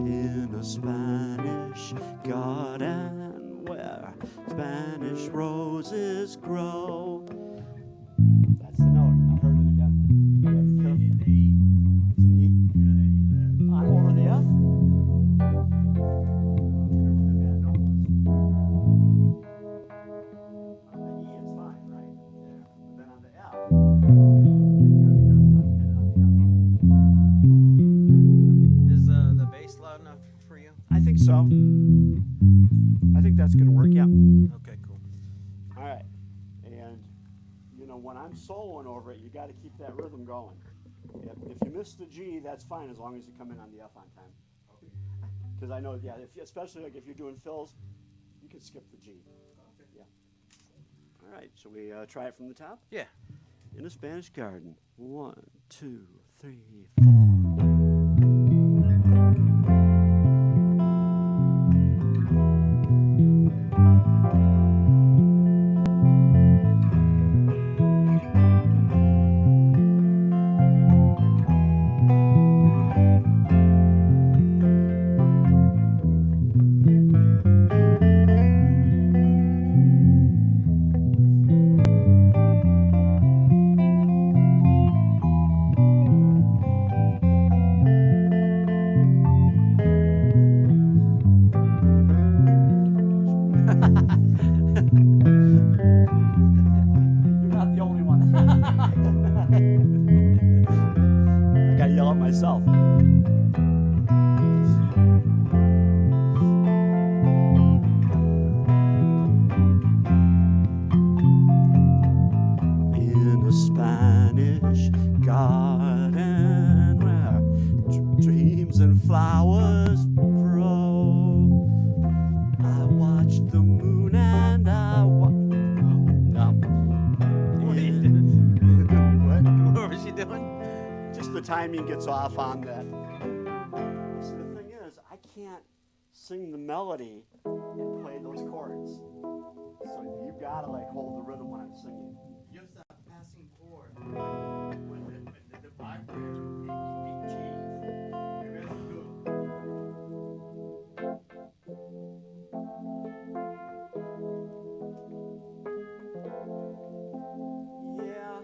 in a Spanish garden where Spanish roses grow. That's the note. I heard it again. It's an E. Over the F. I think so. I think that's going to work, yeah. Okay, cool. All right. And, you know, when I'm soloing over it, you got to keep that rhythm going. If you miss the G, that's fine as long as you come in on the F on time. Because I know, yeah, especially like if you're doing fills, you can skip the G. Yeah. All right. Shall we try it from the top? Yeah. In a Spanish garden. 1, 2, 3, 4. Myself. In a Spanish garden where dreams and flowers grow, I watched the moon and I no. What was she doing? Just the timing gets off on that. So the thing is, I can't sing the melody and play those chords. So you gotta like hold the rhythm when I'm singing. Just a passing chord. When the vibrator, it changes. The rest is good. Yeah.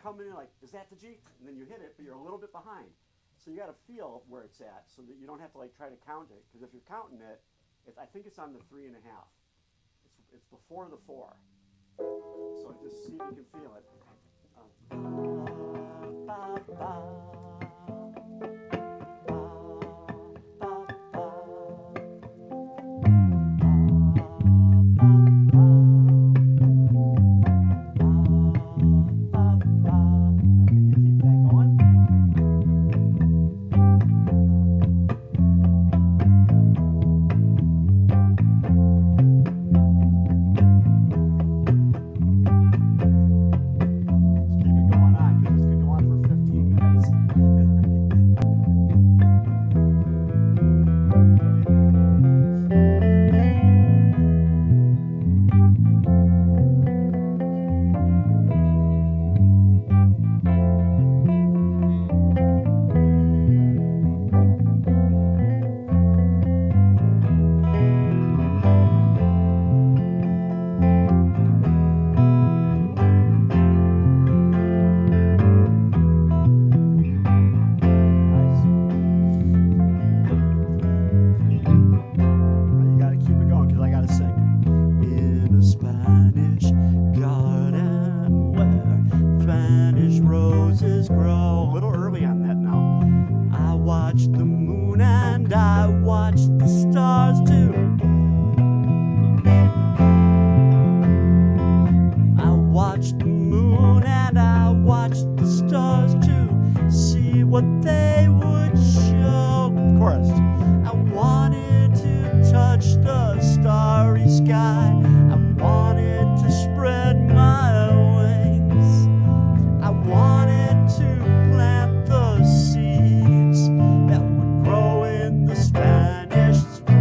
coming in like, is that the G? And then you hit it, but you're a little bit behind. So you got to feel where it's at so that you don't have to like try to count it. Because if you're counting it, I think it's on the 3.5. It's before the 4. So just see if you can feel it. watched the moon and I watched the stars too. I watched the moon and I watched the stars too. See what they would show. Chorus. I wanted to touch the starry sky. I wanted to spread my wings. I wanted to plant the seeds that would grow in the Spanish spring.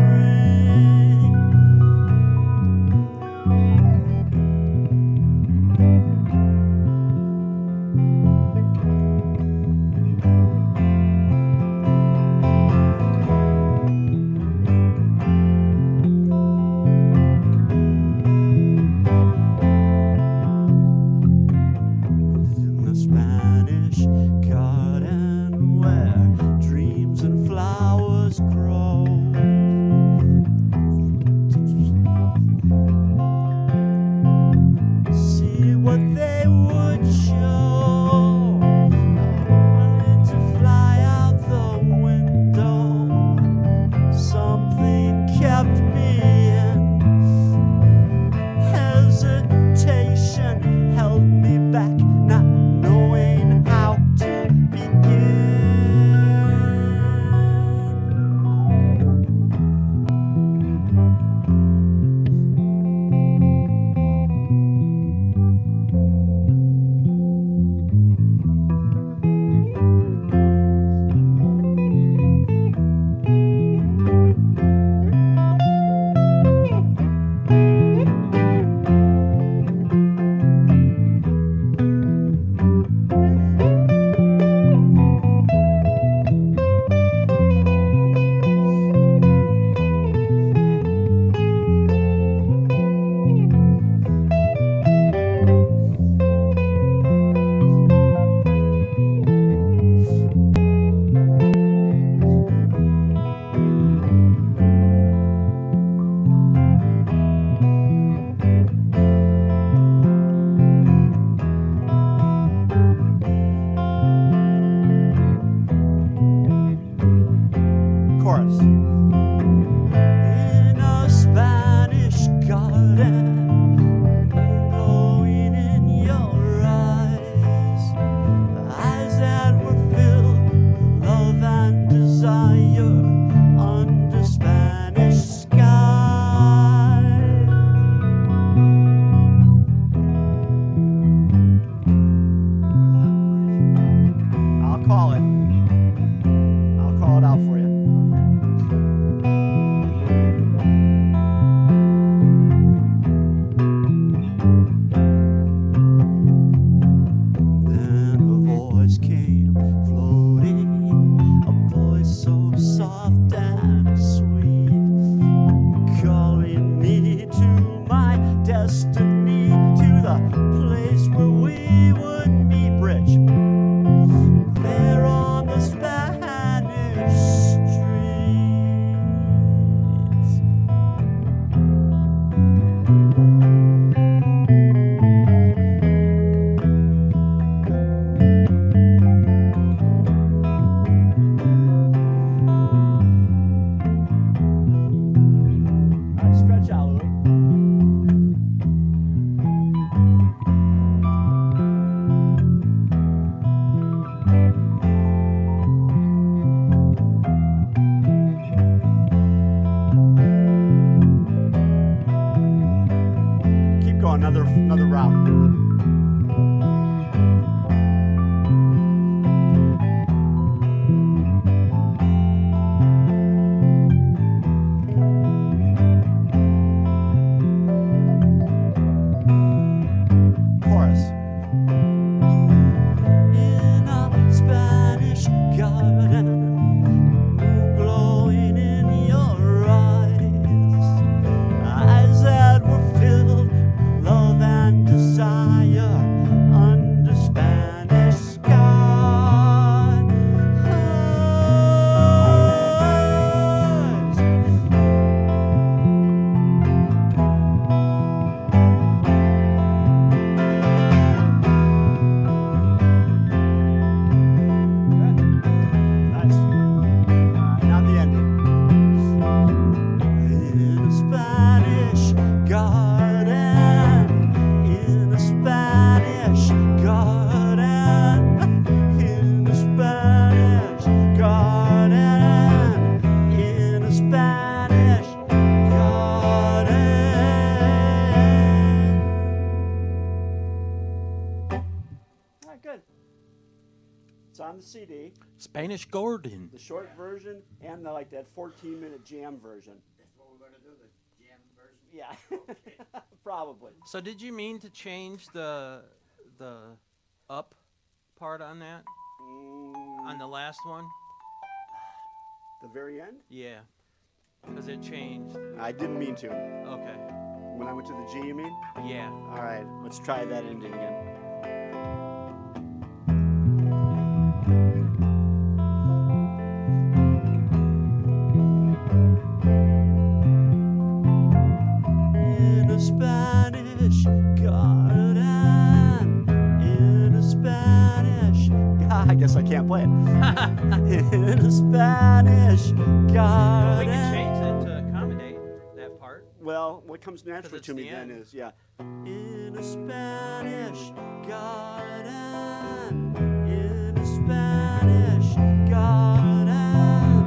In the Spanish garden where dreams and flowers grow, see what they would show. I wanted to fly out the window. Something kept me in. Hesitation held me back, not knowing how to begin. Chorus. In a Spanish garden, glowing in your eyes that were filled with love and desire under Spanish skies. I'll call it. I'll call it out for you. Then a voice came floating, a voice so soft and sweet, calling me to my destiny, to the place where we would meet. Bridge. There on the Spanish streets. All right, stretch out, Louie. Keep going, another route. Chorus. In a Spanish garden, glowing in your eyes that were filled with love and desire. good. It's on the CD, Spanish Gordon. the short version, and like that 14-minute jam version. That's what we're gonna do, the jam version. Yeah, Okay. probably. So did you mean to change the up part on that? On the last one? The very end? Yeah. Because it changed. I didn't mean to. Okay. When I went to the G, you mean? Yeah. All right, let's try that ending again. In a Spanish garden, in a Spanish. I guess I can't play it. In a Spanish Well, we garden. can change it to accommodate that part. Well, what comes naturally it's to me the then end. is, yeah. In a Spanish garden, in a Spanish garden,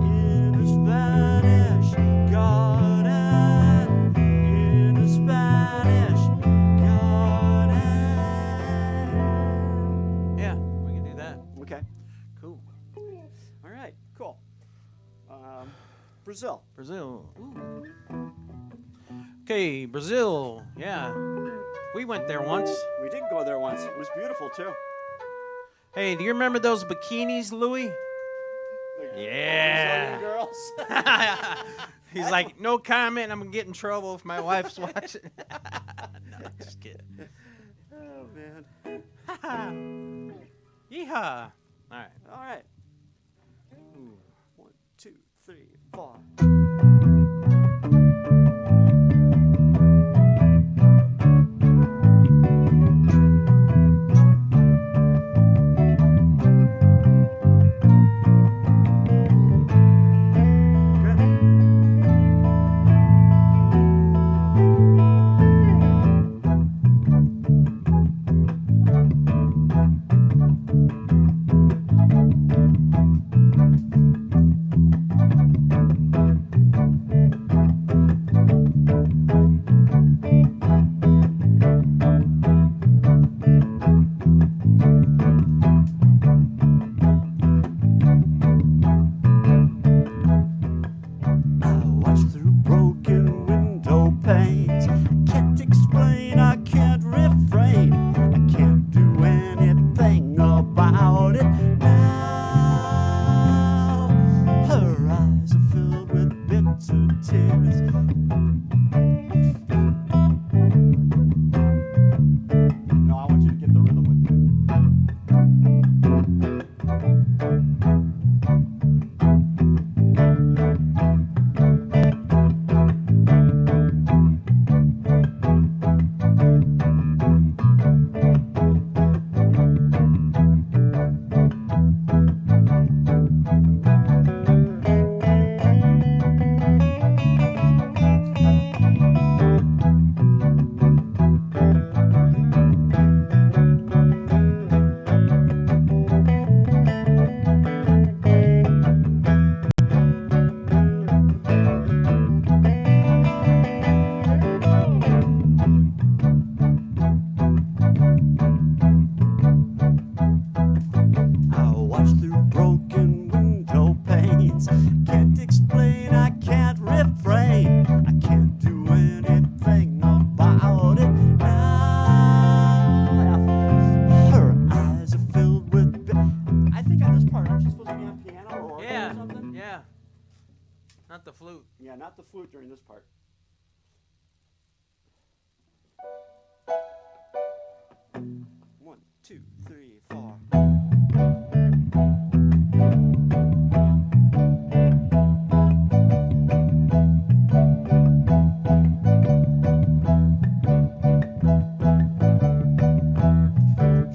in a Spanish garden, in a Spanish garden. Yeah, we can do that. Okay, Cool. all right, cool. Brazil. Brazil. Ooh. Okay, Brazil. Yeah. We went there once. We did go there once. It was beautiful too. Hey, do you remember those bikinis, Louis? The Yeah. Brazilian girls. He's like, no comment. I'm going to get in trouble if my wife's watching. No, just kidding. Oh man. Yeehaw. All right. All right. 1, 2, 3, 4. I watch through broken window panes. Can't explain, I can't refrain. I can't do anything about it now. Her eyes are filled with bitter tears. No, I want you to get the rhythm with me. I watch through broken window panes. Can't explain, I can't refrain. I can't do anything about it now. Her eyes are filled with. I think on this part, aren't you supposed to be on piano or organ Yeah. or something? Yeah. Not the flute. Yeah, not the flute during this part. One, two, three, 4.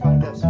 Try this.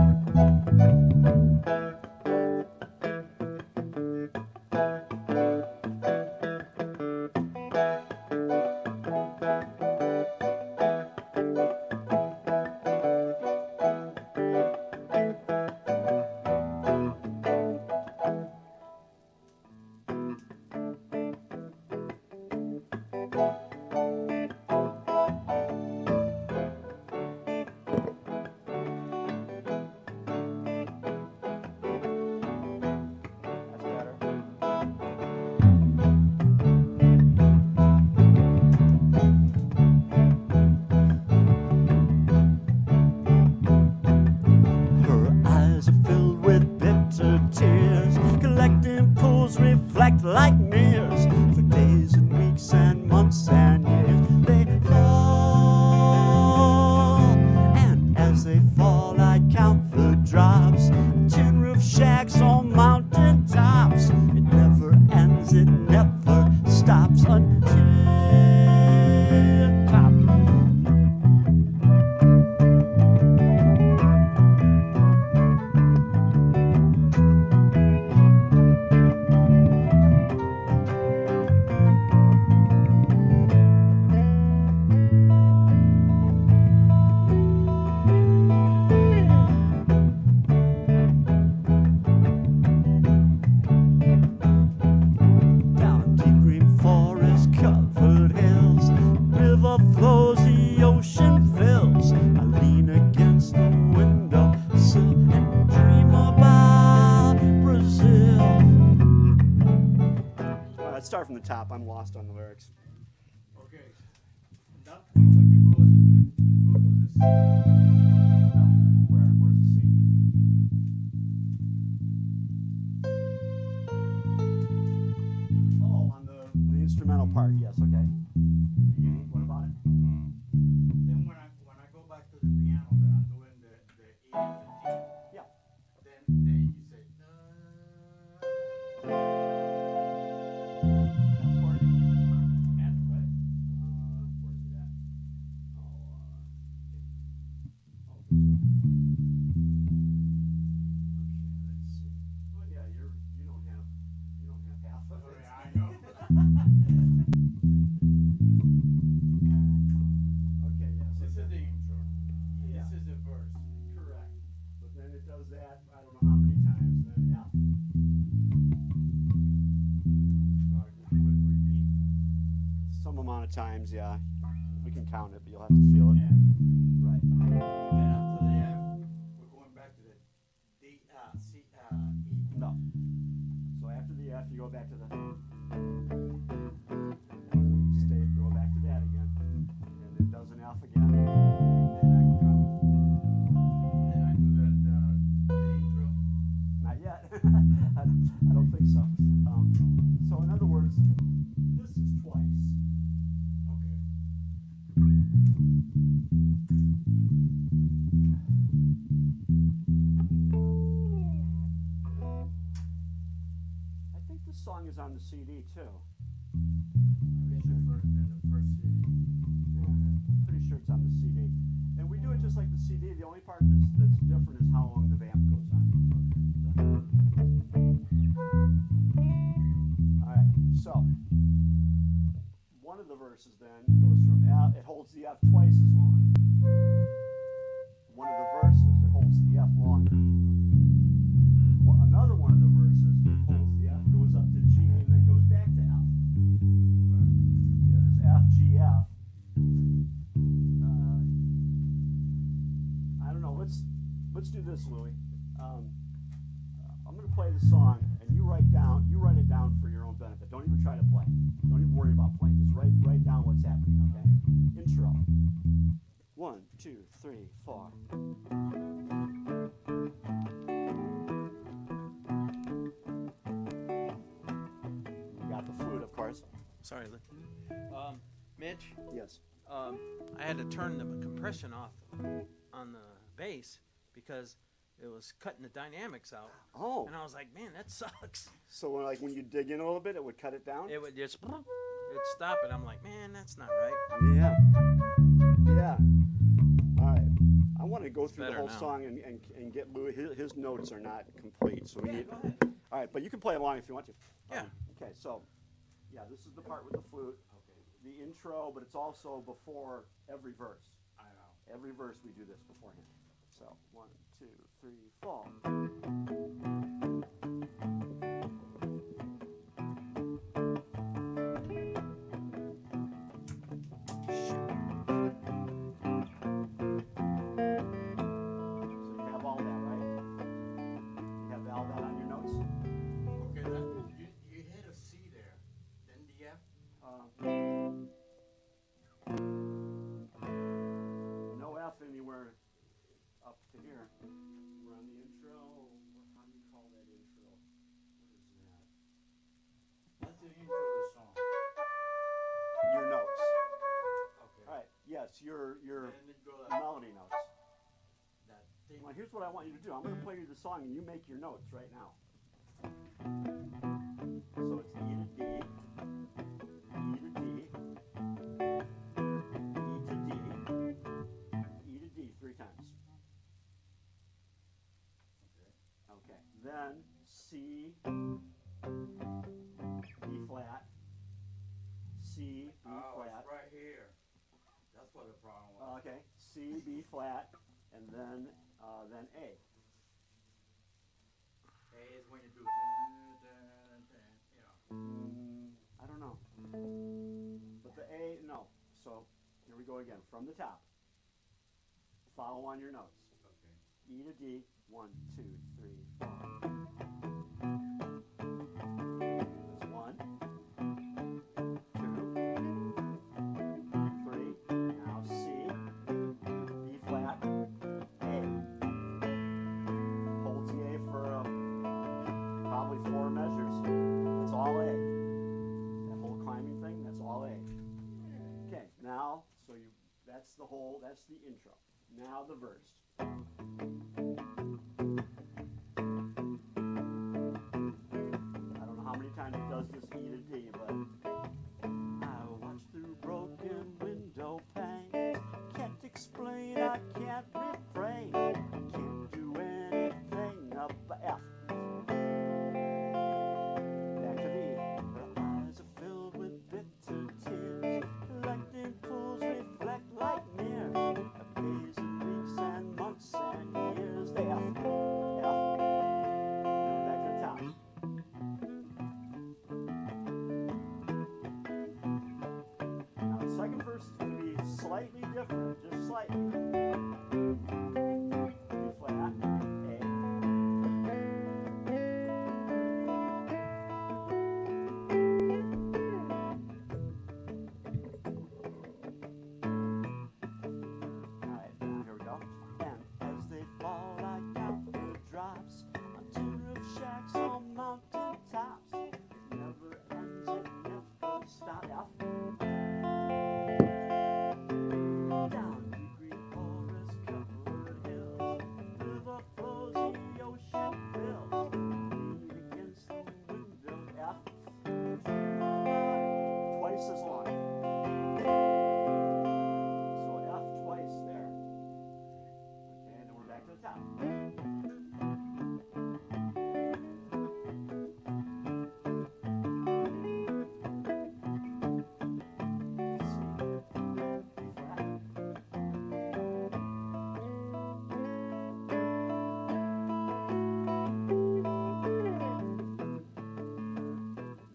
they fall, I count the drops. Tin roof shacks on mountain tops. It never ends, it never stops until top. Down deep green forest covered hills, river flows, the ocean fills. I lean against the window sill and dream about Brazil. Let's start from the top. I'm lost on the lyrics. Okay. That one when you go to the sea. No, where's the C? Oh, on the instrumental part. Yes. Okay. Beginning. What about it? Then when I go back to the piano, then I'm doing the E and the D. Yeah. Then you say Chord. F, right? Where's it at? Brazil. Okay, let's see. Oh yeah, you don't have half of oh it. yeah, I know. Okay, yeah. So This is the intro. Yeah. This is the verse. correct. But then it does that, I don't know how many times, then F. So I just quick repeat. Some amount of times, yeah. We can count it, but you'll have to feel it. F. Right. Then after the F, we're going back to the D, C, E. No. So after the F, you go back to the stay, go back to that again. And it does an F again. Then I come. Then I do the intro. Not yet. I don't think so. So in other words, this is twice. Okay. I think this song is on the CD too. It's the first and the first CD. Yeah, I'm pretty sure it's on the CD. And we do it just like the CD. The only part that's different is how long the vamp goes on. All right, so one of the verses then goes from F, it holds the F twice as long. One of the verses, it holds the F longer. Another one of the verses, it holds the F, goes up to G, and then goes back to F. Yeah, there's F, G, F. I don't know. Let's do this, Louie. I'm going to play the song, and you write it down for your own benefit. Don't even try to play. Don't even worry about playing. Just write down what's happening. Okay? Intro. 1, 2, 3, 4. You got the flute, of course. Sorry, Mitch. Yes. I had to turn the compression off on the bass because it was cutting the dynamics out. Oh. And I was like, man, that sucks. So when you dig in a little bit, it would cut it down? It would just, it'd stop it. I'm like, man, that's not right. Yeah. Yeah. All right. I want to go through the Better whole now. song and get Louis. His notes are not complete, so we Yeah, need. go ahead. All right, but you can play along if you want to. Yeah. Okay, so yeah, this is the part with the flute. Okay. The intro, but it's also before every verse. I know. Every verse we do this beforehand. So 1, 2, 3, 4. So you have all that, right? You have all that on your notes? Okay, that, you hit a C there. Then the F. No F anywhere up to here. We're on the intro. How do you call that intro? What is that? That's the intro of the song. Your notes. Okay. All right. Yes, your Then you go like, melody notes. Well, here's what I want you to do. I'm going to play you the song, and you make your notes right now. So it's E to D, E to D, E to D, E to D 3 times. Okay. Then C, B flat, C, B Oh, flat. it's right here. That's what the problem was. Okay. C, B flat, and then A. A is when you do dun, dun, dun, you know. I don't know. But the A, no. So here we go again. From the top. Follow on your notes. Okay. E to D. 1, 2, 3, 4. That's 1, 2, 3. Now C, B flat, A. Hold the A for probably 4 measures. That's all A. That whole climbing thing, that's all A. Okay, now, so that's the intro. Now the verse. I don't know how many times it does this E to D, but I watch through broken window panes. Can't explain, I can't refrain. Can't do anything up F. Back to the E. Her eyes are filled with bitter tears. Collecting pools reflect like mirrors. Days and weeks and months and years. The F. F. Back to the top. Now the second verse is going to be slightly different, just slightly. B flat, A. Alright, now here we go. And as they fall, I count the drops on tin roof shacks on mountain tops. It never ends, it never stops. Down to green forest covered hills, river flows, the ocean fills. Lean against the window, F. Twice as long. So F twice there. Okay, and then we're back to the top.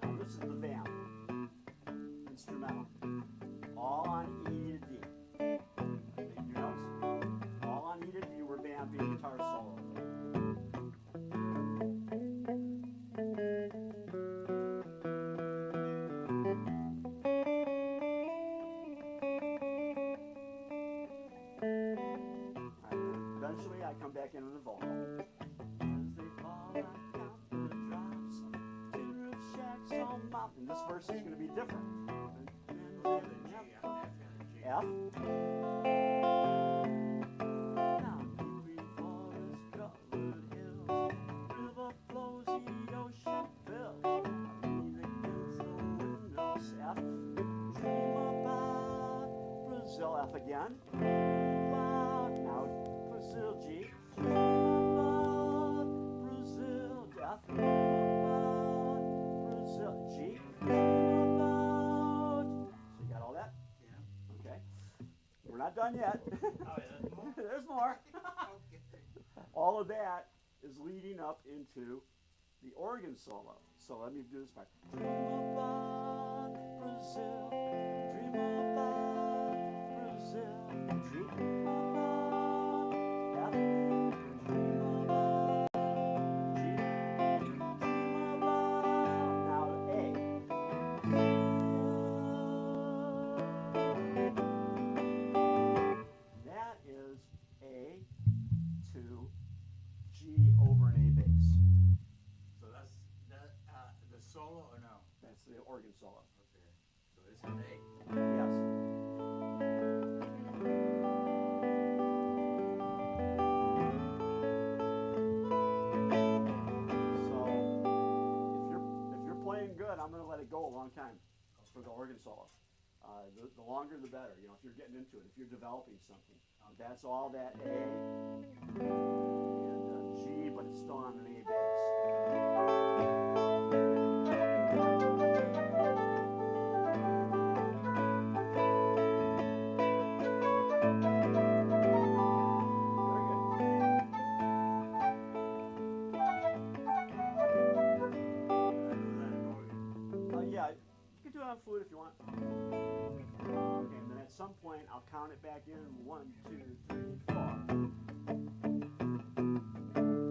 Now this is the vamp. Instrumental. All on E to D. Make your notes. All on E to D, we're vamping guitar solo. Eventually I come back into the vocal. As they fall, I count the drops. Tin roof shacks on mountain. This verse is going to be different. Go to the G, I'm after the G. F. Down to green forest covered hills. River flows, the ocean fills. Lean against the windows, F. Dream about Brazil, F again. Now Brazil, G. Dream about Brazil, F. Brazil, G. Dream about. So you got all that? Yeah. Okay. We're not done yet. Oh, there's more? There's more. Okay. All of that is leading up into the organ solo. So let me do this part. Dream about Brazil. Dream about Brazil. Dream about F. Dream about G. Dream about now A. That is A to G over an A bass. So that's the solo or no? That's the organ solo. Okay. So this is A. Yes. long time for the organ solo. The longer the better, you know, if you're getting into it, if you're developing something. That's all that A and G, but it's still on an A yeah, you can do it on flute if you want. Okay, and then at some point I'll count it back in. 1, 2, 3, 4.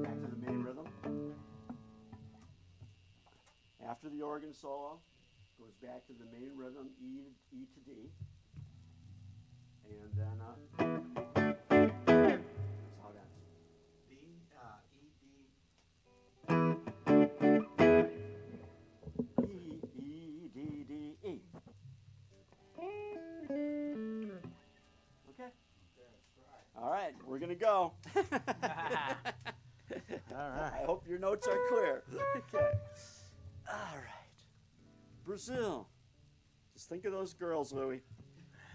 Back to the main rhythm. After the organ solo, goes back to the main rhythm, E to D. And then that's how it ends. B, E, D. E, D, D, E. Okay. That's right. All right, we're gonna go. All right. I hope your notes are clear. Okay. All right. Brazil. Just think of those girls, Louie.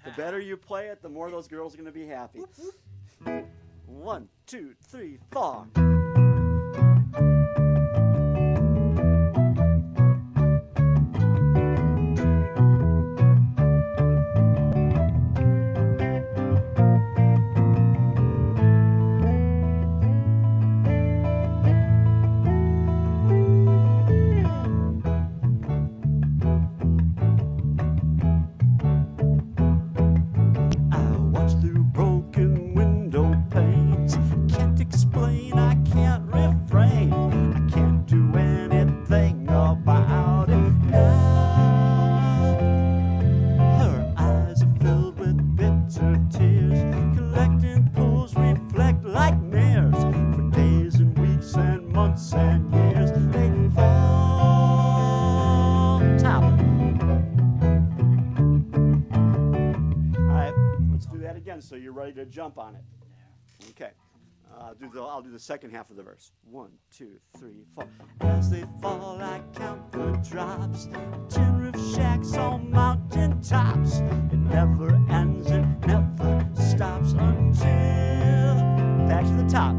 The better you play it, the more those girls are gonna be happy. 1, 2, 3, 4. So you're ready to jump on it. Okay. I'll do the second half of the verse. 1, 2, 3, 4. As they fall, I count the drops. Tin roof shacks on mountain tops. It never ends, it never stops until back to the top.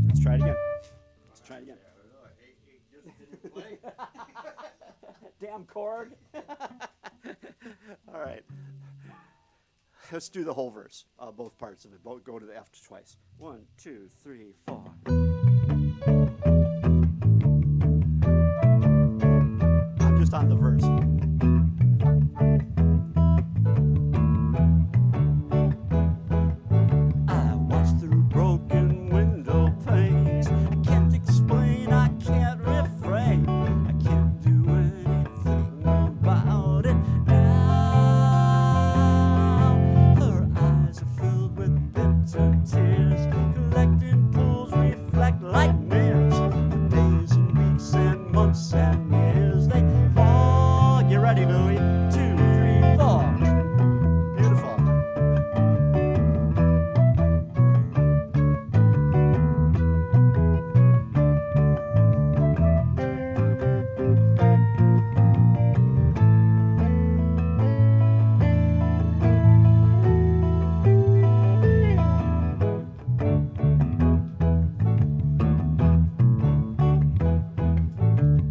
Let's try it again. Let's try it again. It just didn't play. Damn chord. All right. Let's do the whole verse, both parts of it. Both go to the F twice. 1, 2, 3, 4. I'm just on the verse. I watch through broken window panes. I can't explain, I can't refrain. I can't do anything about it now. Her eyes are filled with bitter tears. Collecting pools reflect like mirrors. For days and weeks and months and years they fall. Get ready, Louie. 2, 3, 4. Beautiful.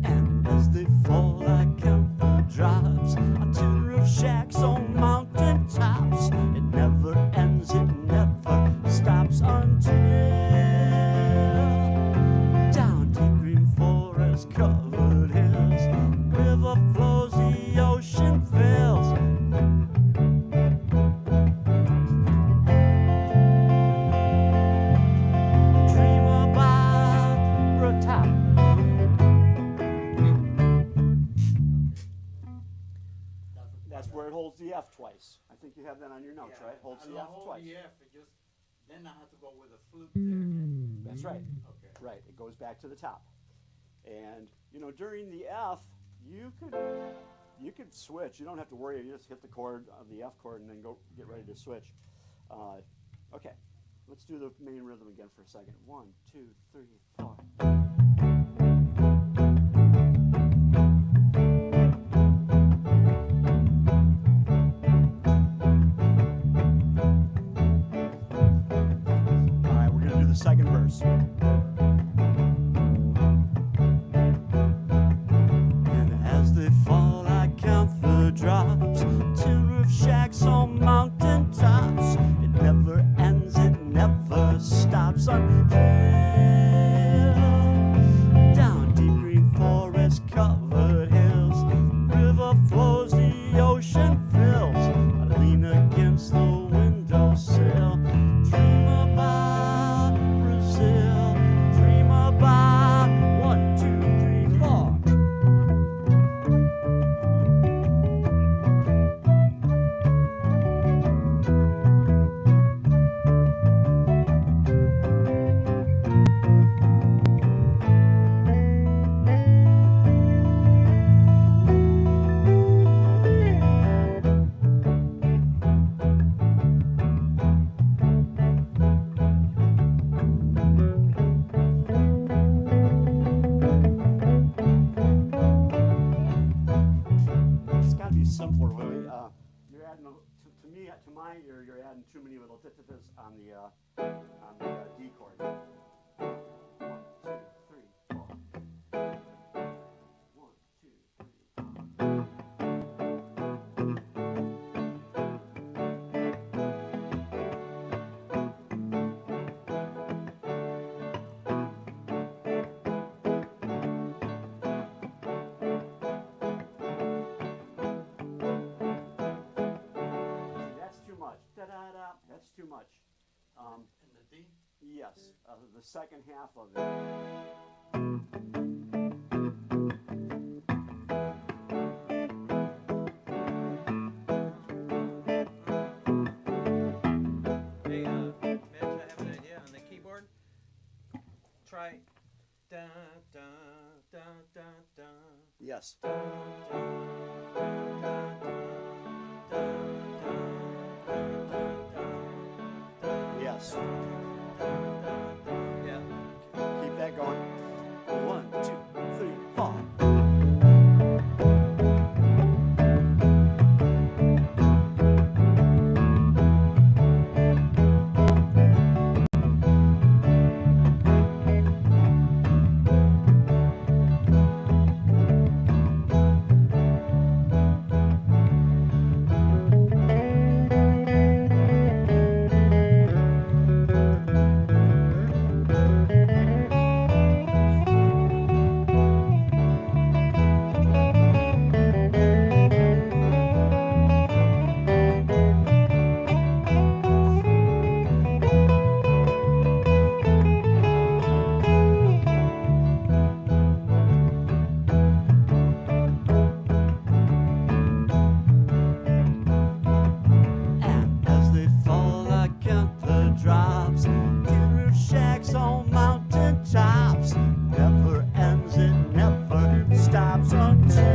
And as they fall, I count the drops on tin roof shacks on mountain tops. It never ends, it never stops until down deep green forest covered hills. River flows, the ocean fills. Dream about the top. That's where it holds the F twice. I think you have that on your notes, right? Holds the F twice. The F, it just, then I have to go with a flute there. That's right. Okay. Right. It goes back to the top. And you know, during the F, you could switch. You don't have to worry. You just hit the chord of the F chord and then go get ready to switch. Okay. Let's do the main rhythm again for a second. 1, 2, 3, 4. steps unfilled. Down deep green forest covered hills, river flows, the ocean fills. I lean against the windowsill, dream about Brazil, dream about 1, 2, 3, 4. It's got to be simpler, Willie. You're adding, to me, to my ear, you're adding too many little tit-tit-tis on the D chord. 1, 2, 3, 4. 1, 2, 3, 4. See, that's too much. Da-da-da. That's too much. In the D? Yes, the second half of it. Hey, Mitch, I have an idea on the keyboard. Try da da da da da. Yes. Da, da, da, da, da, da, Yes. yeah. Keep that going. 1, 2, 3, 4. And as they fall, I count the drops. Tin roof shacks on mountain tops. Never ends, it never stops until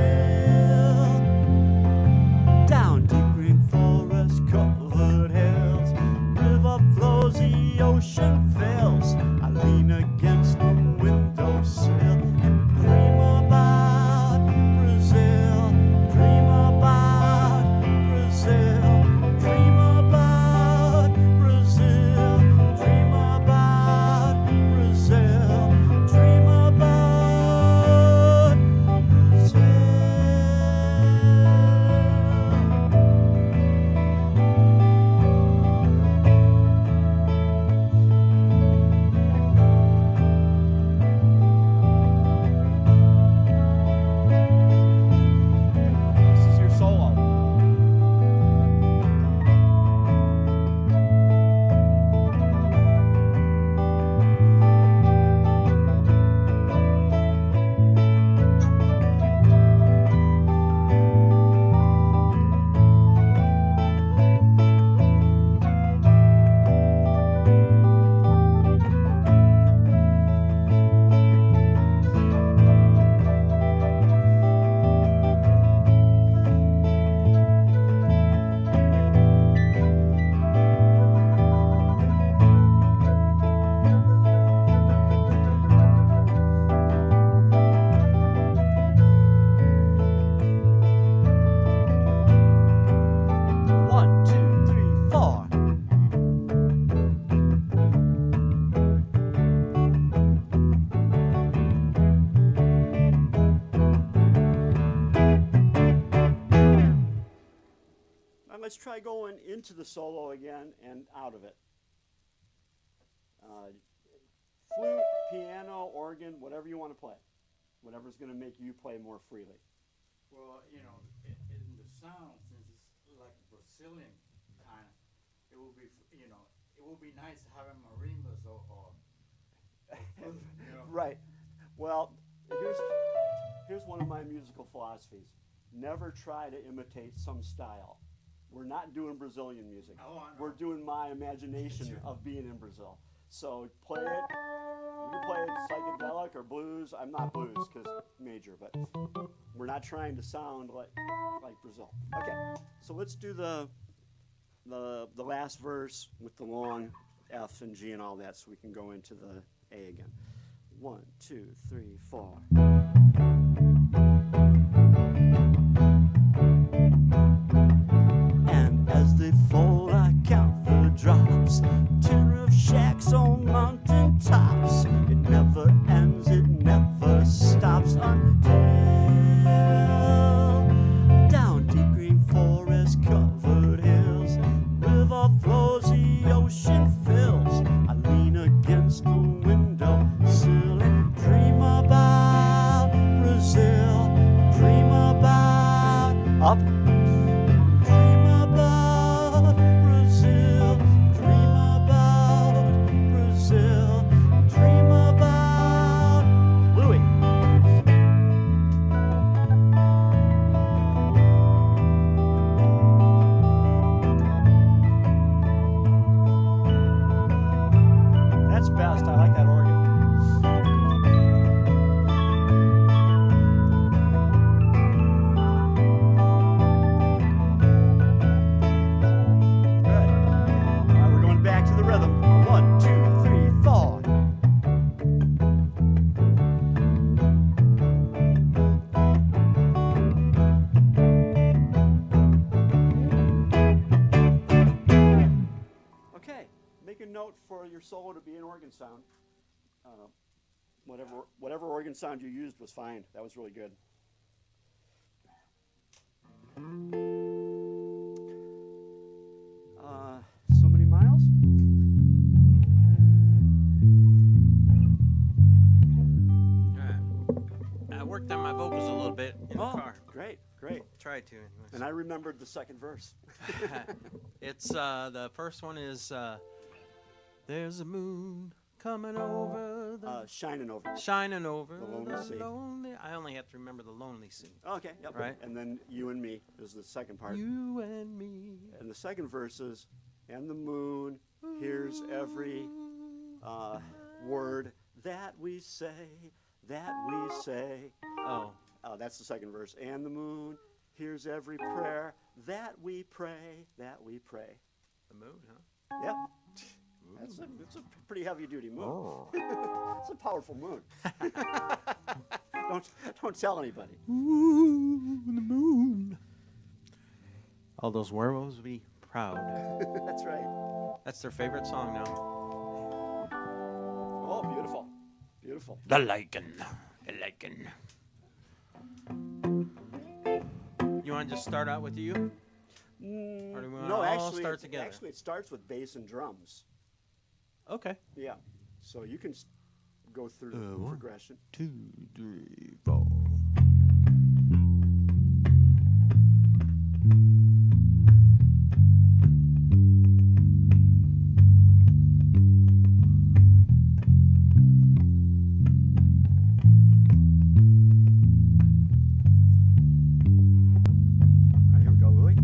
down deep green forest covered hills, river flows, the ocean fills. I lean against the windowsill and dream about Brazil, dream about Brazil, dream about Brazil, dream about Brazil, dream about Brazil. This is your solo. One, two, three, four. Now let's try going into the solo again and out of it. flute, piano, organ, whatever you want to play. Whatever's going to make you play more freely. Well, you know, in the sound, since it's like Brazilian kind of, it will be, you know, it will be nice having marimbas or flute, you know. Right. Well, here's one of my musical philosophies. Never try to imitate some style. We're not doing Brazilian music. Oh, I know. We're doing my imagination of being in Brazil. So play it. You can play it psychedelic or blues. I'm not blues because major, but we're not trying to sound like Brazil. Okay, so let's do the last verse with the long F and G and all that, so we can go into the A again. 1, 2, 3, 4. And as they fall, I count the drops. Tin roof shacks on mountain tops. It never ends, it never stops until down deep green forest covered hills. River flows, the ocean fills. I lean against the window sill and dream about Brazil. Dream about up. Dream about Brazil. Dream about Brazil. Dream about Louis. That's best. I like that organ. Good. All right, we're going back to the rhythm. 1, 2, 3, 4. Okay, make a note for your solo to be an organ sound. Whatever organ sound you used was fine. That was really good. So many miles? I worked on my vocals a little bit in the Oh, car. great, great. Tried to, anyways. And I remembered the second verse. It's the first one is there's a moon coming over the Shining over. shining over the lonely sea. lonely. I only have to remember the lonely sea. Okay, yep. Right. And then you and me is the second part. You and me. And the second verse is, and the moon hears every word that we say, that we say. Oh, That's the second verse. And the moon hears every prayer that we pray, that we pray. the moon, huh? Yep. It's a pretty heavy duty moon. Oh. It's a powerful moon. don't tell anybody. Ooh, the moon. All those werewolves will be proud. That's right. That's their favorite song now. Oh, beautiful. Beautiful. The lichen. The lichen. You want to just start out with you? Or do we wanna No, all actually, start together? actually, it starts with bass and drums. Okay. Yeah. So you can go through the one, progression. 2, 3, 4. All right, here we go, Louis.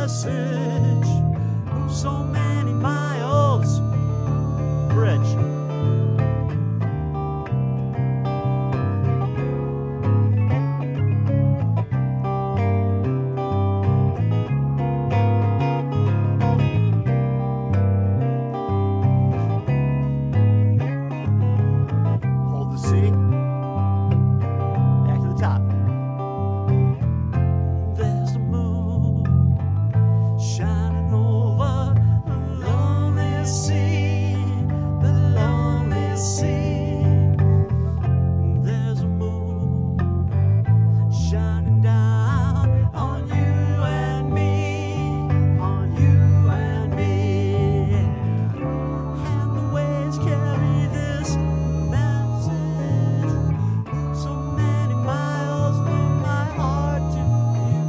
message. So many miles. Bridge. Hold the C. Back to the top. There's the moon shining over the lonely sea, the lonely sea. There's a moon shining down on you and me, on you and me. And the waves carry this message so many miles from my heart to you.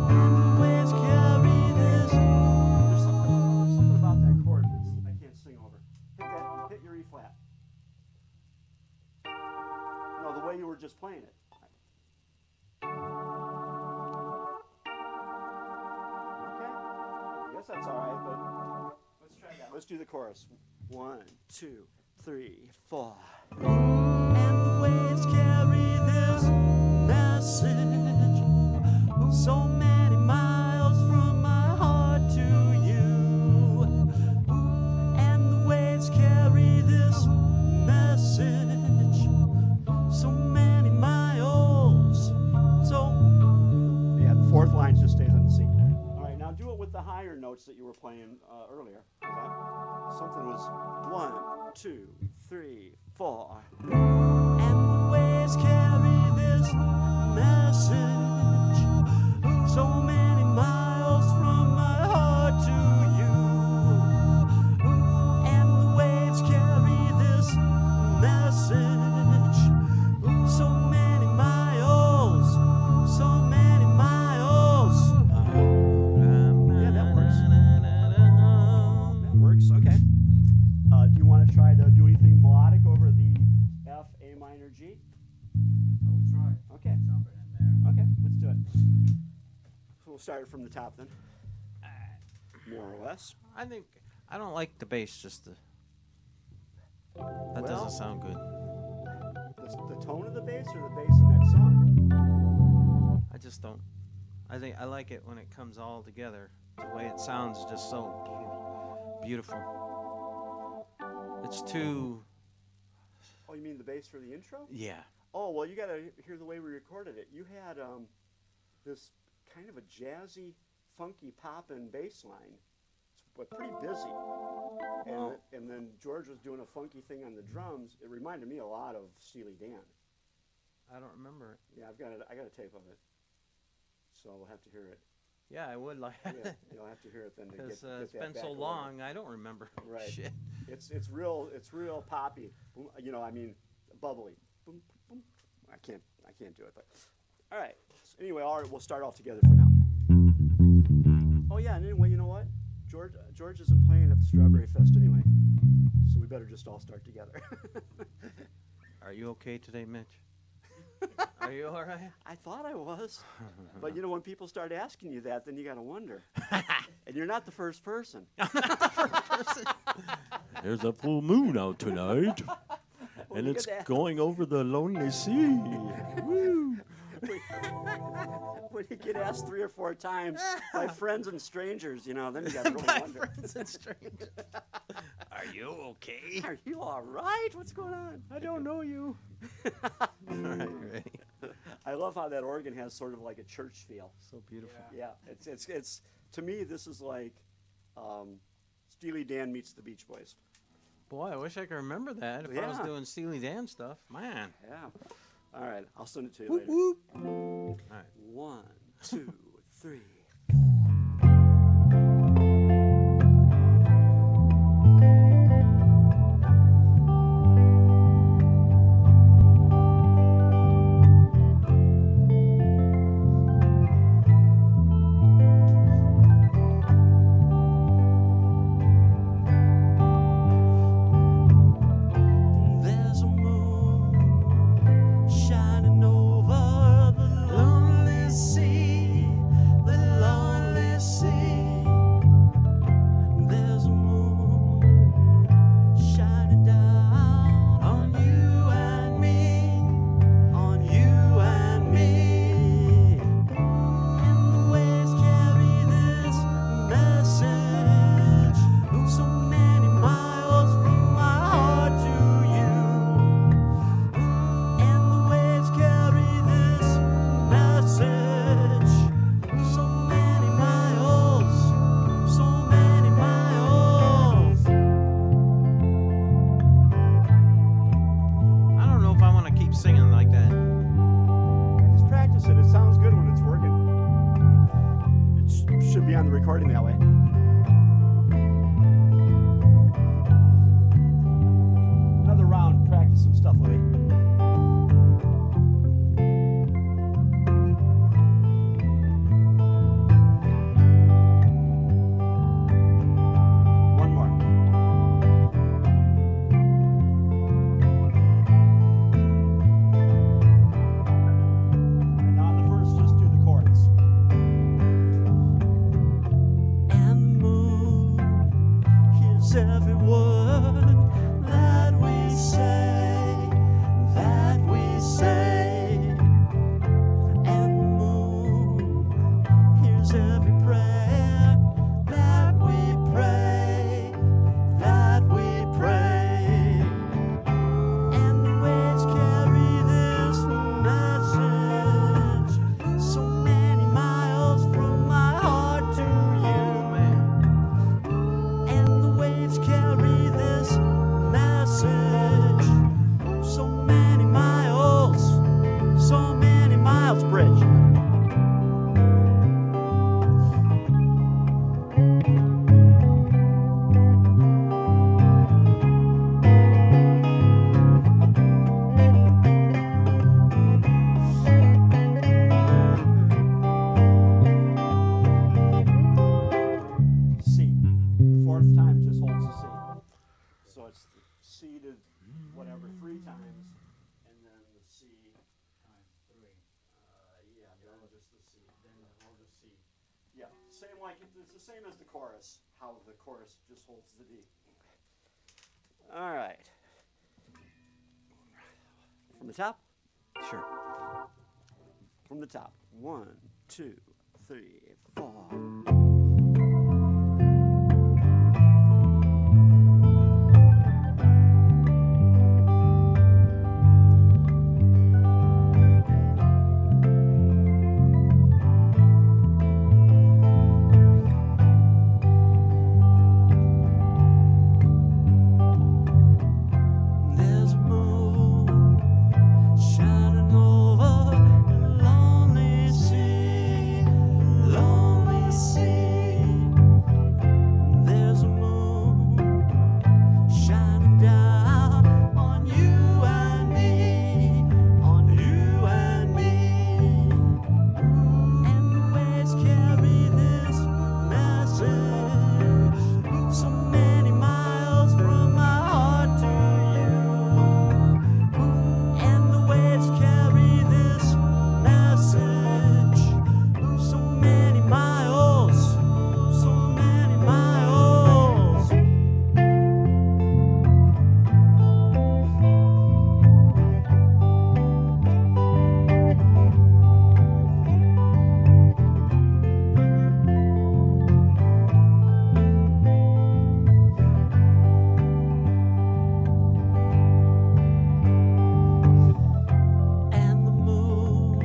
And the waves carry this. There's something about that chord that's I can't sing over. Hit your E flat. No, the way you were just playing it. Okay. I guess that's all right, but let's try that. Let's do the chorus. 1, 2, 3, 4. And the waves carry this message so many miles from my heart to you. And the waves carry this message so many miles. So, yeah, the fourth line just stays on the C. All right, now do it with the higher notes that you were playing earlier. Something was 1, 2, 3, 4. And the waves carry this message so many miles from my heart to you. And the waves carry this message so many miles, so many miles. Yeah, that works. That works, okay. Do you want to try to do anything melodic over the F, A minor, G? I will try. Okay. Something in there. Okay, let's do it. So we'll start it from the top then. More or less. I think I don't like the bass. Just the that Well- doesn't sound good. The tone of the bass or the bass in that song? I just don't. I think I like it when it comes all together. The way it sounds is just so beautiful. It's too. Oh, you mean the bass for the intro? Yeah. Oh, well, you got to hear the way we recorded it. You had this kind of a jazzy, funky poppin' bass line, but pretty busy. And then George was doing a funky thing on the drums. It reminded me a lot of Steely Dan. I don't remember it. Yeah, I got a tape of it, so we'll have to hear it. Yeah, I would like. Yeah, you'll have to hear it then to get Because that it's been back so a little long, I don't remember. Right. Shit. It's real poppy. Boom, you know, I mean, bubbly. Boom, boom. I can't do it, but all right. So anyway, all right, we'll start all together for now. Oh yeah, and anyway, you know what? George isn't playing at the Strawberry Fest anyway, so we better just all start together. Are you okay today, Mitch? Are you all right? I thought I was, but you know, when people start asking you that, then you got to wonder. And you're not the first person. There's a full moon out tonight, Well, and you it's get that. going over the lonely sea. Woo! When you get asked 3 or 4 times by friends and strangers, you know, then you got to really wonder. Friends and strangers. Are you okay? Are you all right? What's going on? I don't know you. All right, ready. I love how that organ has sort of like a church feel. So beautiful. Yeah, it's to me this is like Steely Dan meets the Beach Boys. Boy, I wish I could remember that if I was Yeah. doing Steely Dan stuff. Man. Yeah. All right, I'll send it to you later. All right. 1, 2, 3. There's a moon shining over the lonely sea, the on the recording that way. Another round, practice some stuff, Louie. One more. And now on the verse, just do the chords. And the moon hears every word that we say, that we say. And the moon hears every prayer that we pray, that we pray. And the waves carry this message so many miles from my heart to you. And the waves carry this message so many miles, bridge. C. The fourth time just holds the C. So it's the C to whatever 3 times, and then the C. Times 3. Yeah, then just the C. Then hold the C. Yeah, same like it's the same as the chorus. How the chorus just holds the D. All right. From the top. Sure. From the top. 1, 2, 3, 4. There's a moon shining over a lonely sea, lonely sea. There's a moon shining down on you and me, on you and me. And the waves carry this message so many miles from my heart to you. And the waves carry this message so many miles, so many miles. And the moon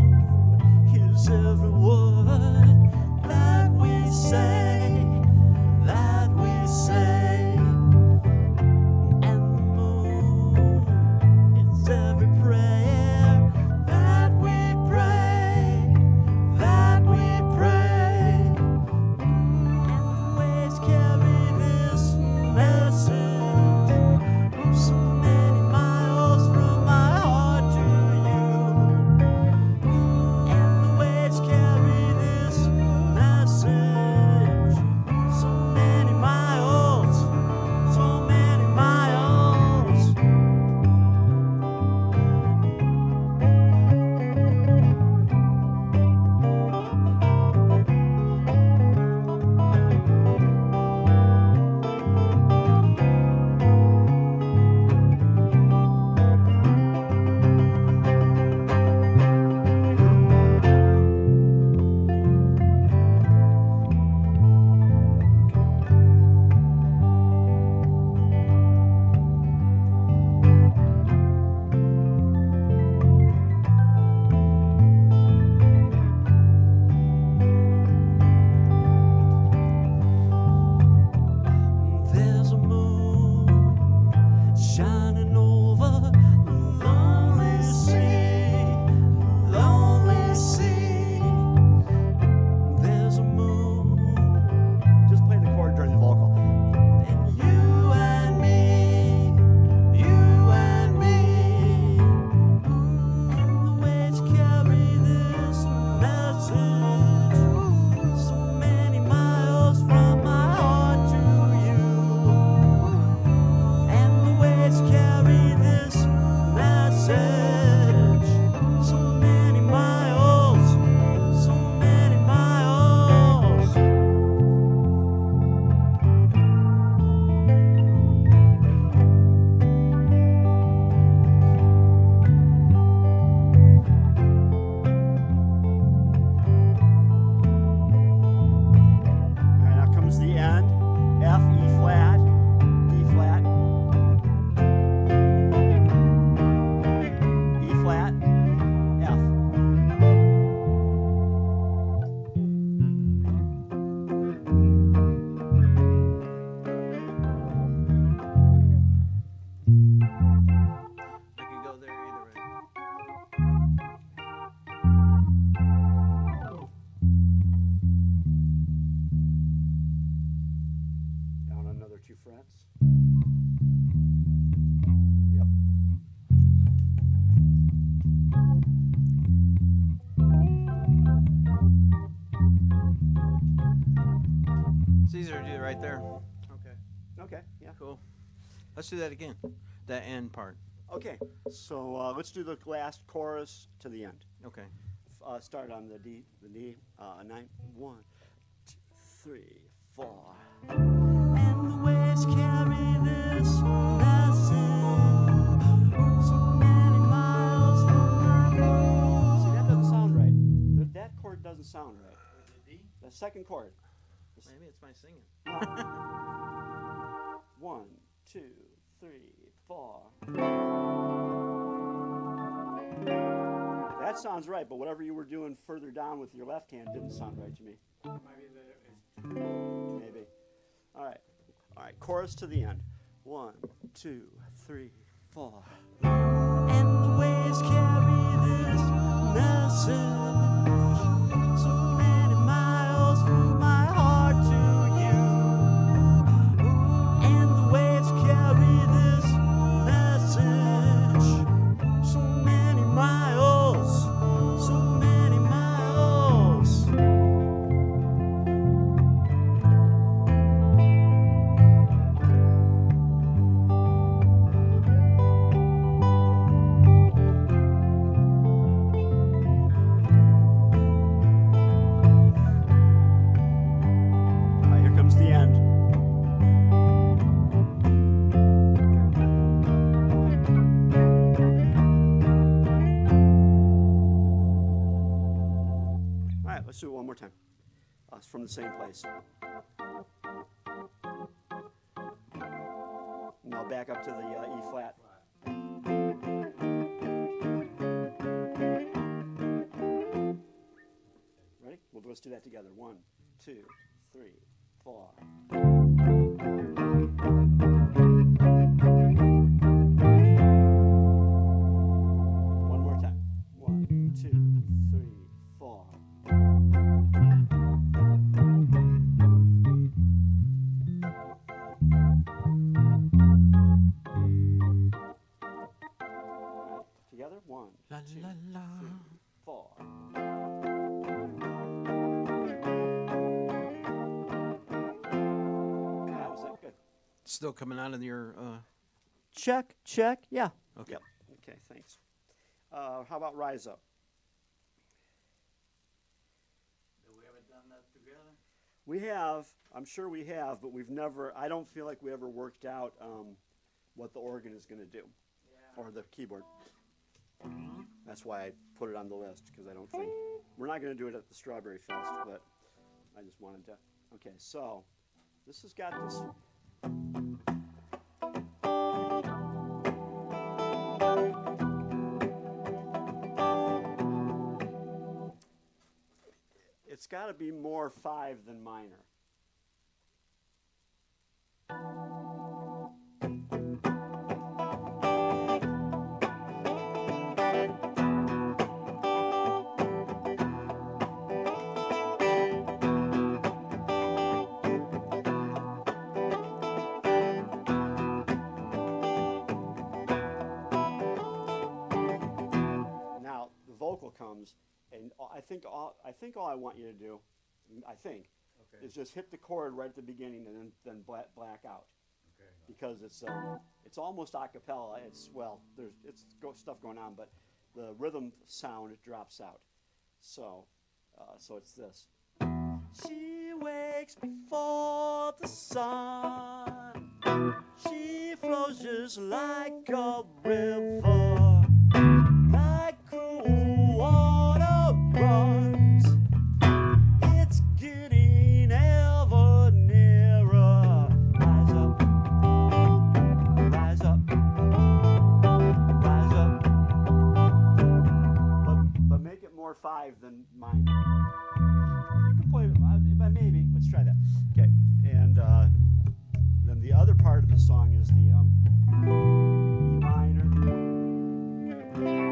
hears every word that we say, that we say. And the moon hears every prayer that we pray, that we pray. And the waves carry this message so many miles from my heart to you. And the waves carry It's easier to do it right there. Okay. Okay, yeah. Cool. Let's do that again. That end part. Okay, so let's do the last chorus to the end. Okay. Start on the D, 9. 1, 2, 3, 4. And the waves carry this message so many miles from my home. See, that doesn't sound right. That chord doesn't sound right. The D? The second chord. Maybe it's my singing. 1, 2, 3, 4. That sounds right, but whatever you were doing further down with your left hand didn't sound right to me. Maybe that is Maybe. All right. All right. Chorus to the end. 1, 2, 3, 4. And the waves carry this message so many miles from my heart to you. And the waves carry this message so many miles, so many miles. All right. Here comes the end. All right. Let's do it one more time. It's from the same place. Now back up to the E flat. Ready? Let's do that together. 1, 2, 3, 4. One more time. 1, 2, 3, 4. All right, together. 1, La 2, la la. 3, 4. That was it. Good. Still coming out of your. Check, check. Yeah. Okay. Yep. Okay, thanks. How about Rise Up? Have we ever done that together? We have, I'm sure we have, but we've never, I don't feel like we ever worked out what the organ is going to do, or the keyboard. That's why I put it on the list, because I don't think, we're not going to do it at the Strawberry Fest, but I just wanted to. Okay, so this has got this. It's got to be more 5 than minor. Now the vocal comes, and I think all I want you to do, Okay. is just hit the chord right at the beginning and then black out, Okay. because it's almost a cappella. It's stuff going on, but the rhythm sound drops out. So it's this. She wakes before the sun. She flows just like a river, like cool water runs. It's getting ever nearer. Rise up, rise up, rise up. But make it more 5 than minor. You can play it, maybe. Let's try that. Okay, and then the other part of the song is the E minor. Yeah.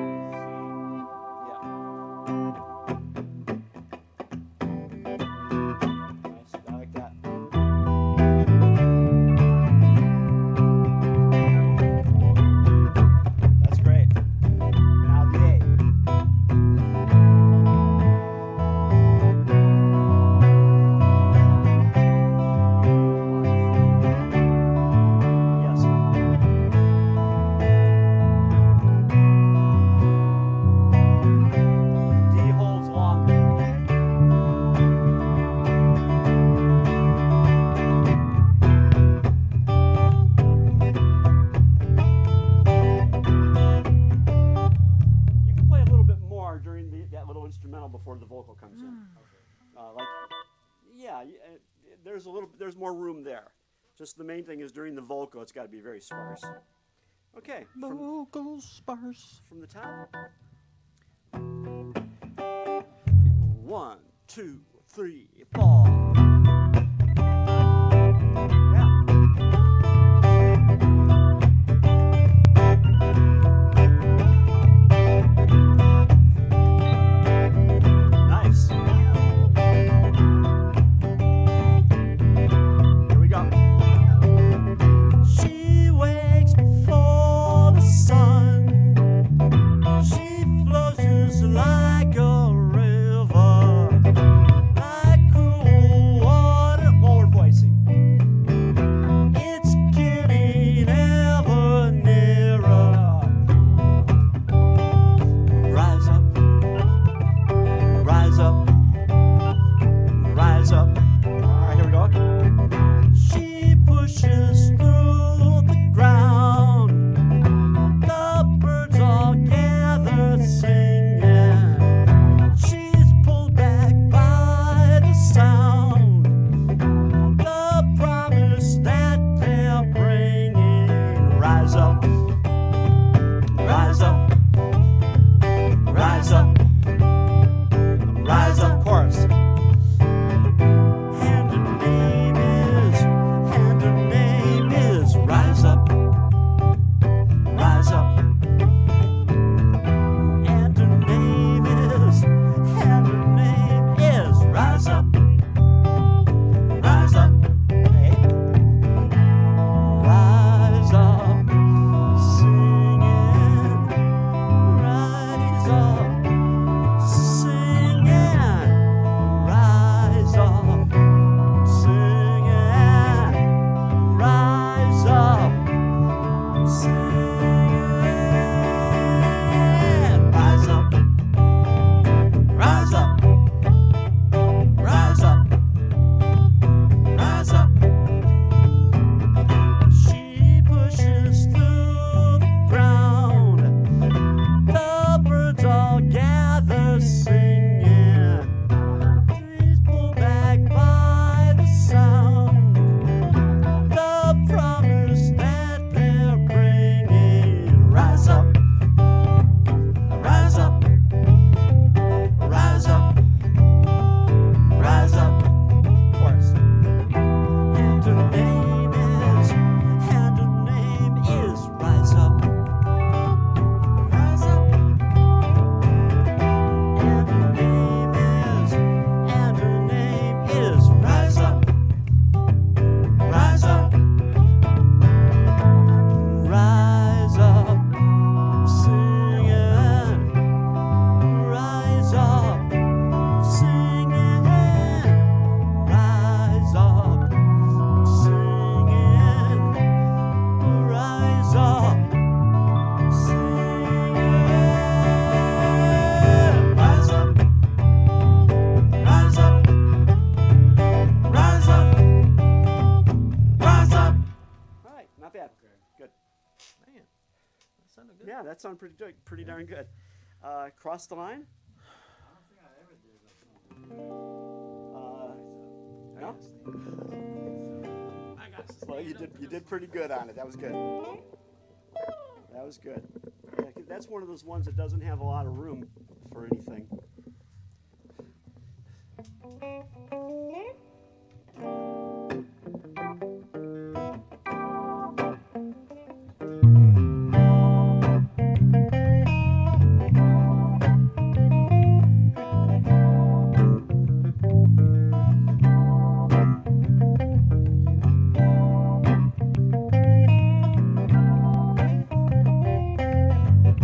Nice, I like that. That's great. Now the A. there's more room there. Just the main thing is during the vocal, it's got to be very sparse. Okay, Vocal sparse. from the top. 1, 2, 3, 4. Yeah. Nice. Here we go. She wakes before the sun. She flushes like a river, like cool water. Lower voicing. It's getting ever nearer. Rise up, rise up, rise up. All right, here we go. She pushes through the ground. The birds all gather singing. She's pulled back by the sound. The promise that they're bringing. Rise up, rise up, rise up, rise up. Chorus. And her name is Rise Up, Rise Up. And her name is Rise Up, Rise Up. Hey. Rise up, singing. Rise up, singing. Rise up, singing. Rise up, singing. Rise up, rise up, rise up, rise up. She pushes through the ground. The birds all gather singing. Trees pull back by the sound. The promise that they're bringing. Rise up, rise up, rise up, rise up. Chorus. And her name is Rise Up, Rise Up. And her name is Rise Up, Rise Up, Rise Up, singing. Rise up, singing. Rise up, singing. Rise up, singing. Rise up, rise up, rise up, rise up. All right, not bad. Good. Man, that sounded good. Yeah, that sounded pretty darn good. Cross the line? I don't think I ever did that song. No? I got to Well, you did pretty good on it. That was good. That was good. Yeah, that's one of those ones that doesn't have a lot of room for anything.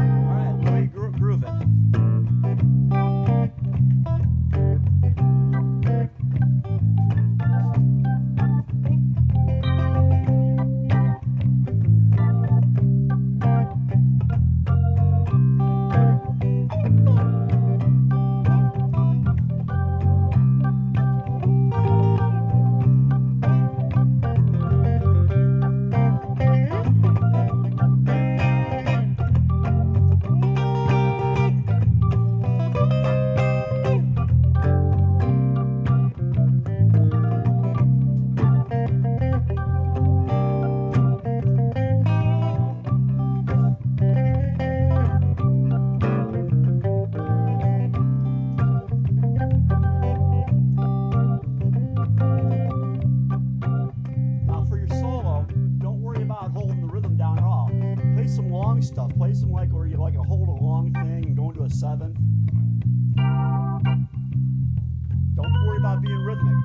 All right, Louis, groove it. some like where you like a hold a long thing and go into a seventh. Don't worry about being rhythmic.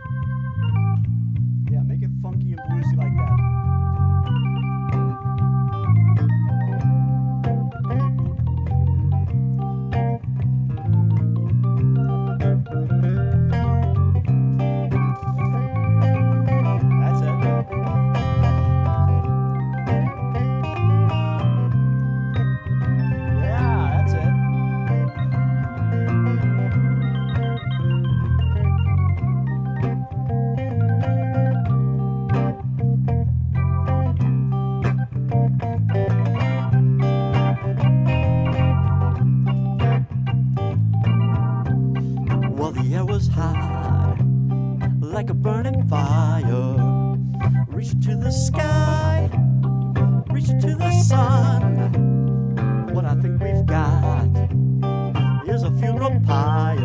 Yeah, make it funky and bluesy like that. That's it. Yeah, that's it. Well, the air was hot, like a burning fire. Reach to the sky, reach to the sun. What I think we've got is a funeral pyre.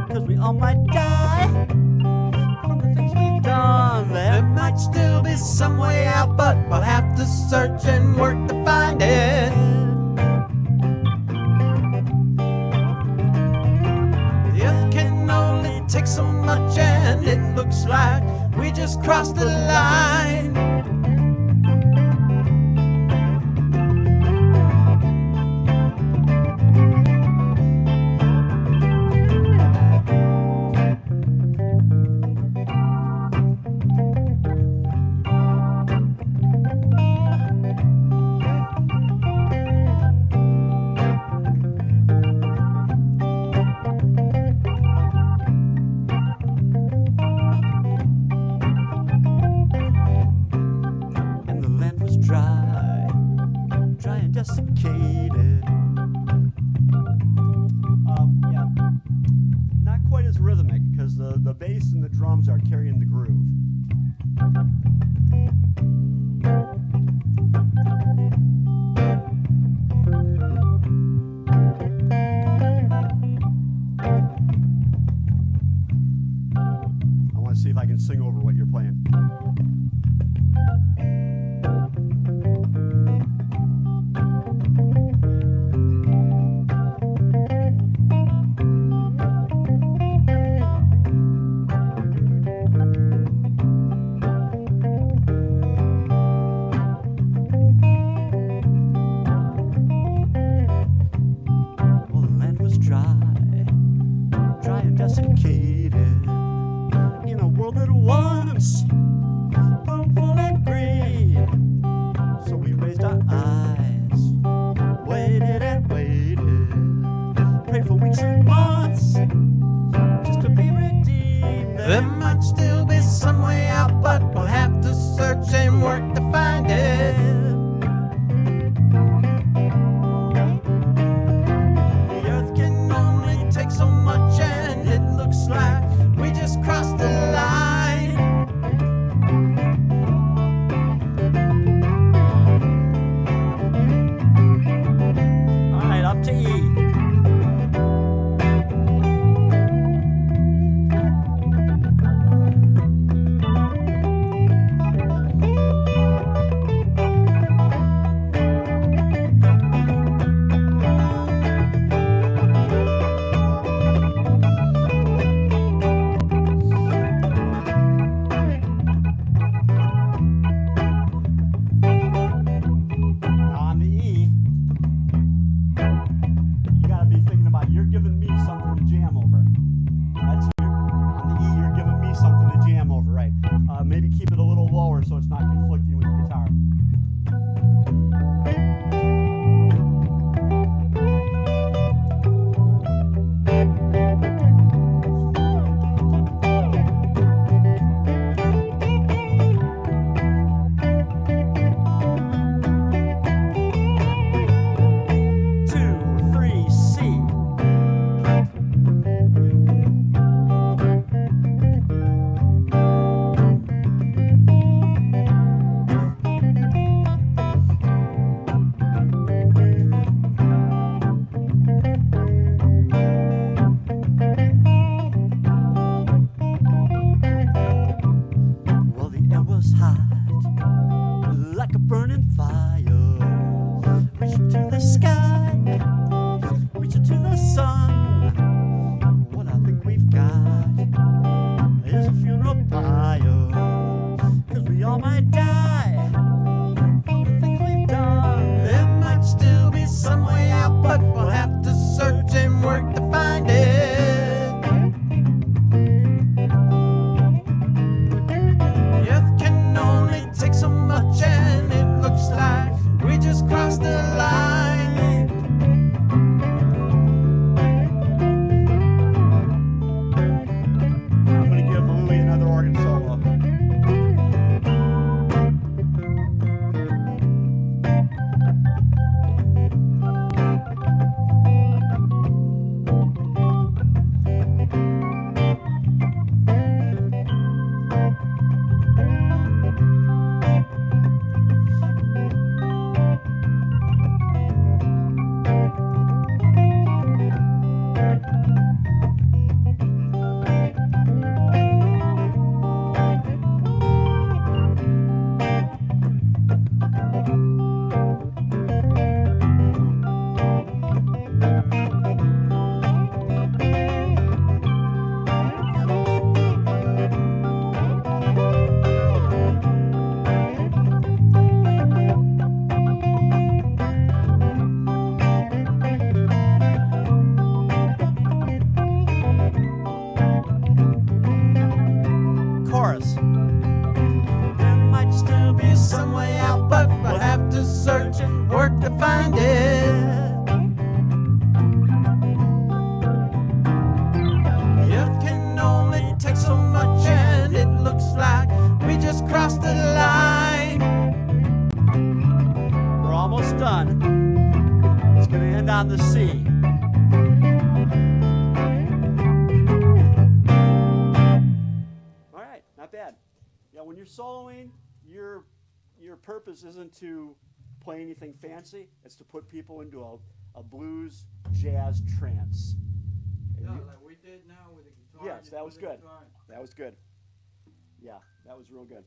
'Cause we all might die from the things we've done. There might still be some way out, but we'll have to search and work to find it. The earth can only take so much, and it looks like we just crossed the line. And the land was dry, dry and desiccated. Yeah, not quite as rhythmic because the bass and the drums are carrying the groove. I want to see if I can sing over what you're playing. Well, the land was dry, dry and desiccated. In a world that once hopeful and green. So we raised our eyes, waited and waited, prayed for weeks and months just to be redeemed. There might still be some way out, but we'll have to search and work to find it. The earth can only take so much, and it looks like we just crossed the line. All right, up to E. Now on the E, you gotta be thinking about you're giving me something to jam over. That's on the E, you're giving me something to jam over, right? Maybe keep it a little lower so it's not conflicting with the guitar. Two, three, C. on the sea. All right, not bad. Yeah, when you're soloing, your purpose isn't to play anything fancy. It's to put people into a blues jazz trance. And Yeah, you- like we did now with the guitar. Yes, you that do was the good. guitar. That was good. Yeah, that was real good.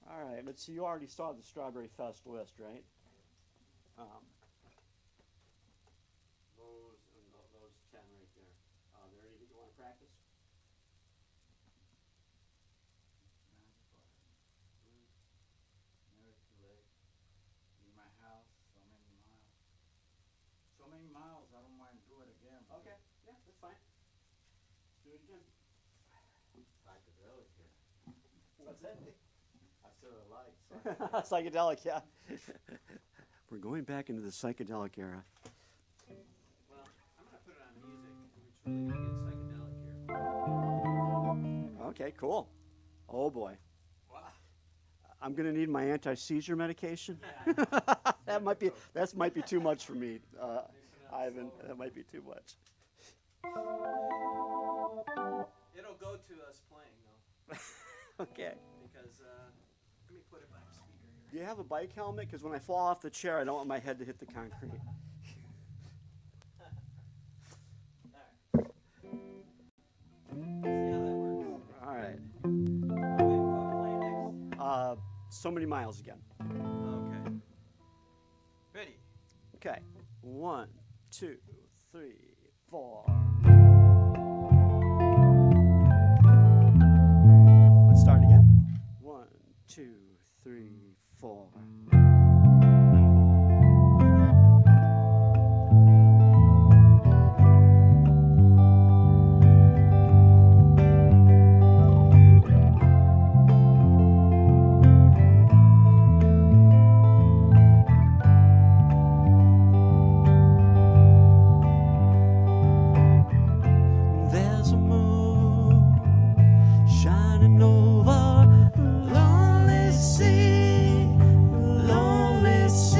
All right, let's see. You already saw the Strawberry Fest list, right? Those 10 right there. There anything you want to practice? Never too late. Leave my house, so many miles. So many miles, I don't mind do it again. Okay, yeah, that's fine. Let's do it again. Psychedelic here. What's that? I still like Psychedelic, yeah. We're going back into the psychedelic era. Well, I'm gonna put it on music. It's really gonna get psychedelic here. Okay, cool. Oh boy. Wow. I'm gonna need my anti-seizure medication. that might be too much for me, Ivan. That might be too much. It'll go to us playing though, Okay. because let me put it back speaker here. Do you have a bike helmet? Because when I fall off the chair, I don't want my head to hit the concrete. See how that works. All right. Okay, what play next? So many miles again. Okay. Ready. Okay. 1, 2, 3, 4. Let's start again. 1, 2, 3, 4. There's a moon shining over a lonely sea, lonely sea.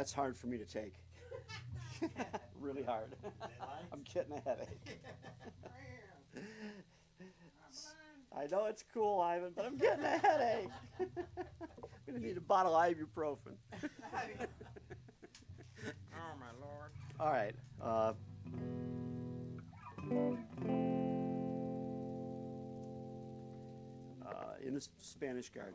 That's hard for me to take. Really hard. I'm getting a headache. I know it's cool, Ivan, but I'm getting a headache. I'm gonna need a bottle of ibuprofen. Oh my lord. All right. In the Spanish Garden.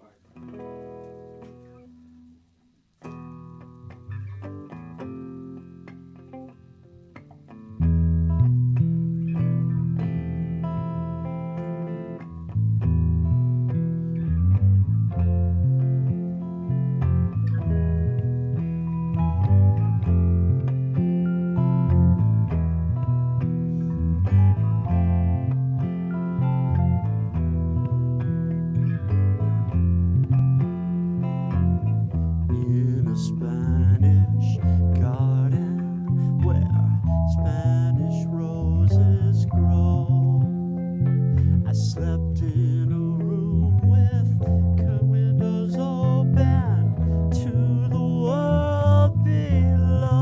In a Spanish garden where Spanish roses grow, I slept in a room with windows open to the world below.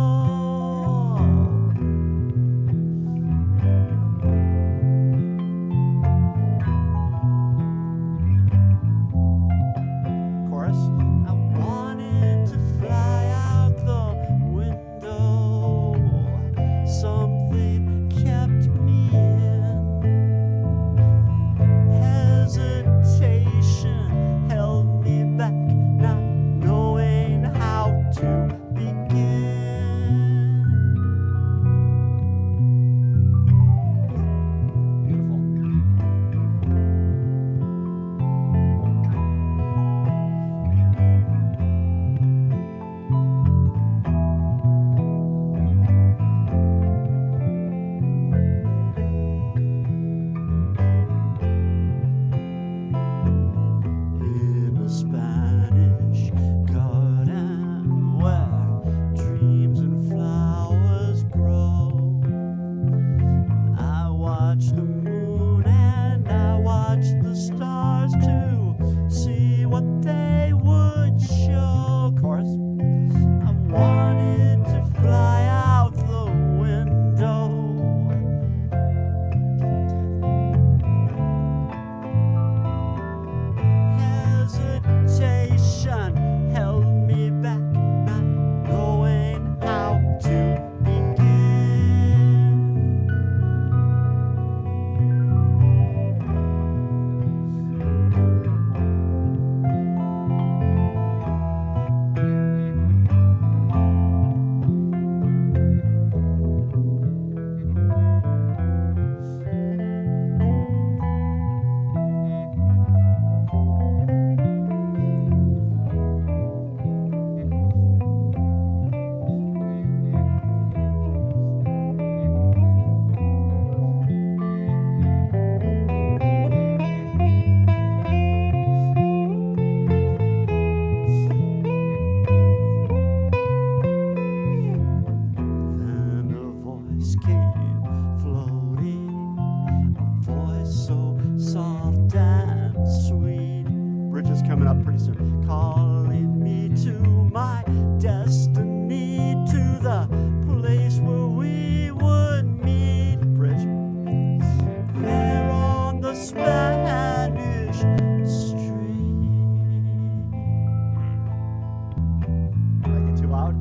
Chorus. I wanted to fly out the window. Something kept me in. Hesitation held me back, not knowing how to begin. Beautiful. In a Spanish garden where dreams and flowers grow, I watch the moon and I watch the stars to see what they would show. Chorus. I wanted to fly out the window. Hesitation held me back, not knowing how to begin. Then a voice came floating, a voice so soft and sweet, Bridge is coming up pretty soon. calling me to my destiny, to the place where we would meet. Bridge. There on the Spanish street. Did I get too loud?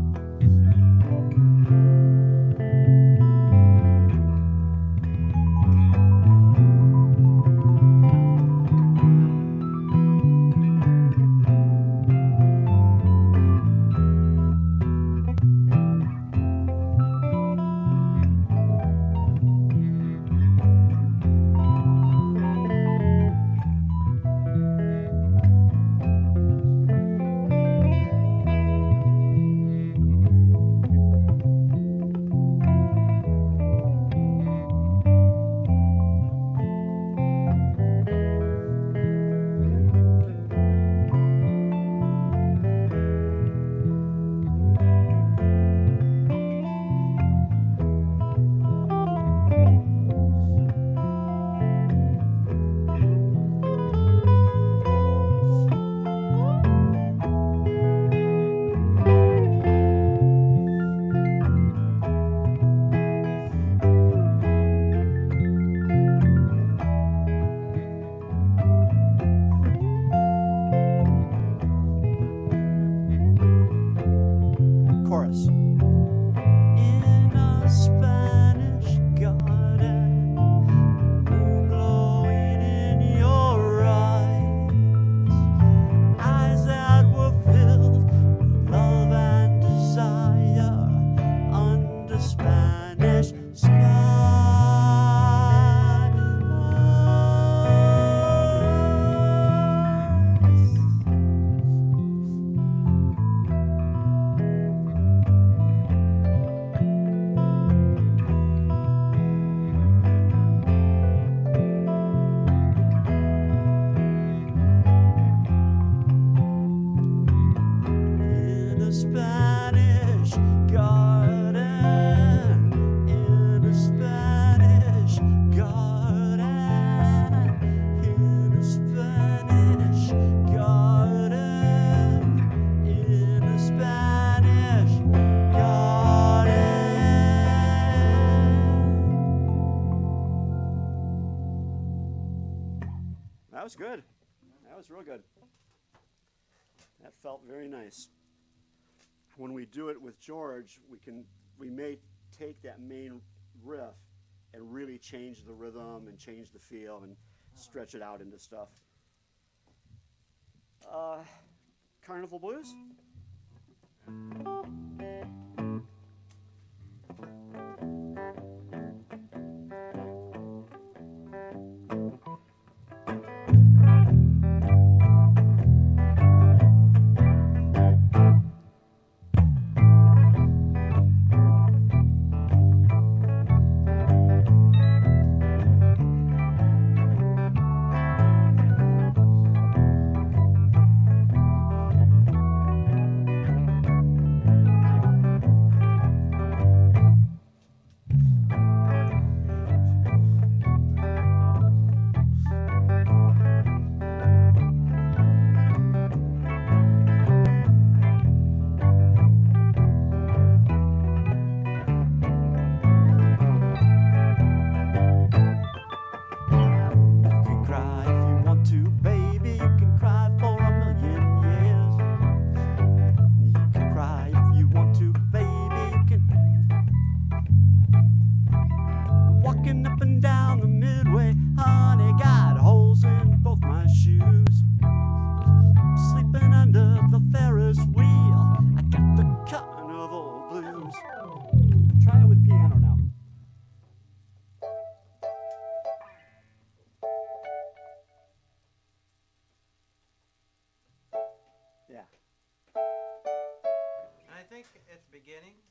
That was good. That was real good. That felt very nice. When we do it with George, we may take that main riff and really change the rhythm and change the feel and stretch it out into stuff. Carnival Blues?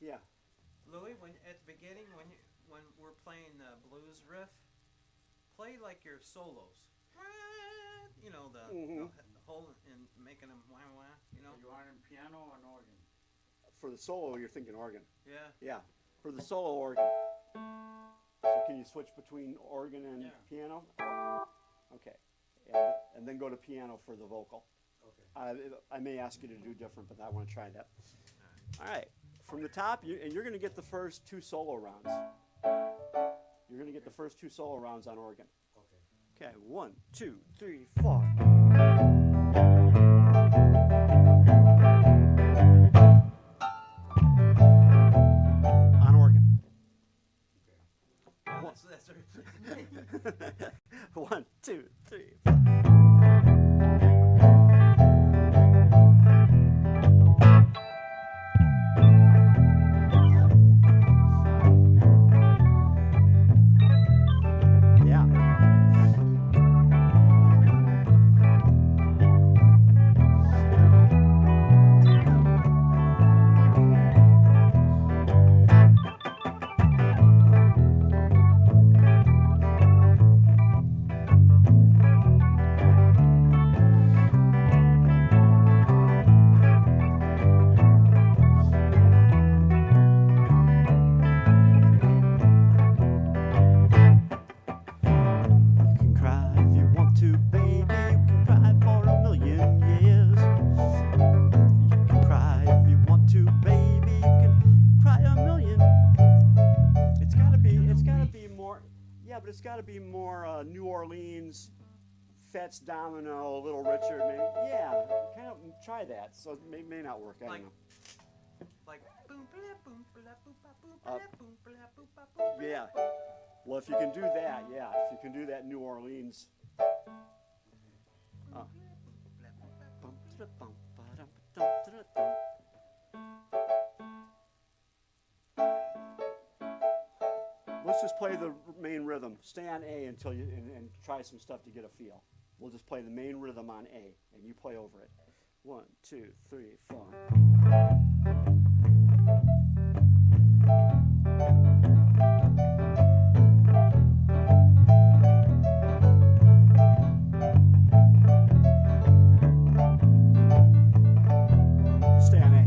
Yeah. Louis, when at the beginning, when we're playing the blues riff, play like your solos. You know the whole and making them wah wah. You know. You want in piano or an organ? For the solo, you're thinking organ. Yeah. Yeah. For the solo, organ. So can you switch between organ and piano? Okay. And then go to piano for the vocal. Okay. I may ask you to do different, but I want to try that. All right. From the top, and you're going to get the first two solo rounds. You're going to get the first two solo rounds on organ. Okay. Okay, 1, 2, 3, 4. On organ. Okay. That's 1, 2, 3, 4. Domino, Little Richard, maybe. Yeah, kind of try that. So it may not work. I don't know. Like boom, boom, boom, boom, yeah. Well, if you can do that, yeah. If you can do that New Orleans. Let's just play the main rhythm. Stay on A until you and try some stuff to get a feel. We'll just play the main rhythm on A, and you play over it. 1, 2, 3, 4. Stay on A.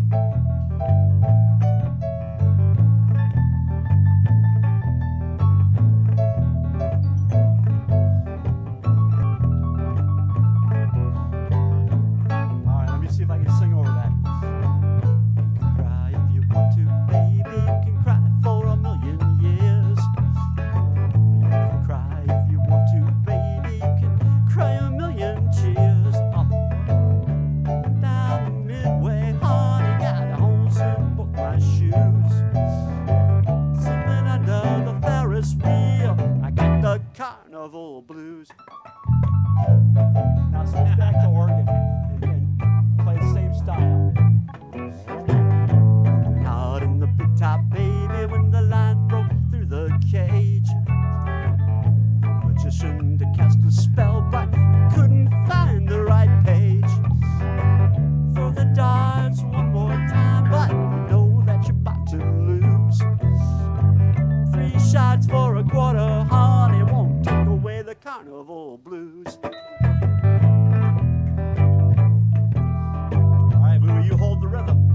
See if I can sing over that. You can cry if you want to, baby. You can cry carnival blues. Now switch back to organ and play the same style. Out in the big top, baby, when the line broke through the cage. The magician to cast a spell, but couldn't find the right page. Throw the darts one more time, but you know that you're about to lose. 3 shots for a quarter, honey, won't take away the carnival blues. All right, Boo, you hold the rhythm.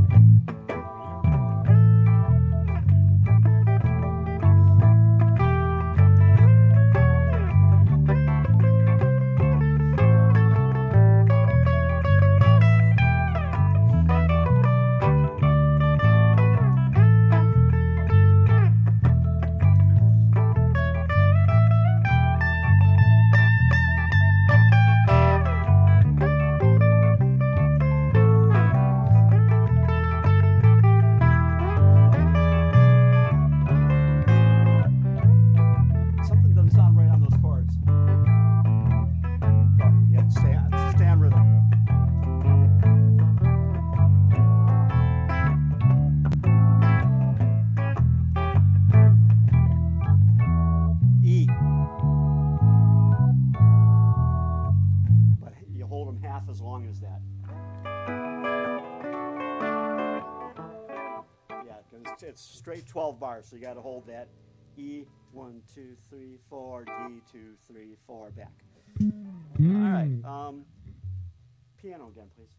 Something doesn't sound right on those chords. You have to stay on rhythm. E. But you hold them half as long as that. Yeah, because it's straight 12 bars, so you got to hold that. E, 1, 2, 3, 4, D, 2, 3, 4, back. All right. Piano again, please.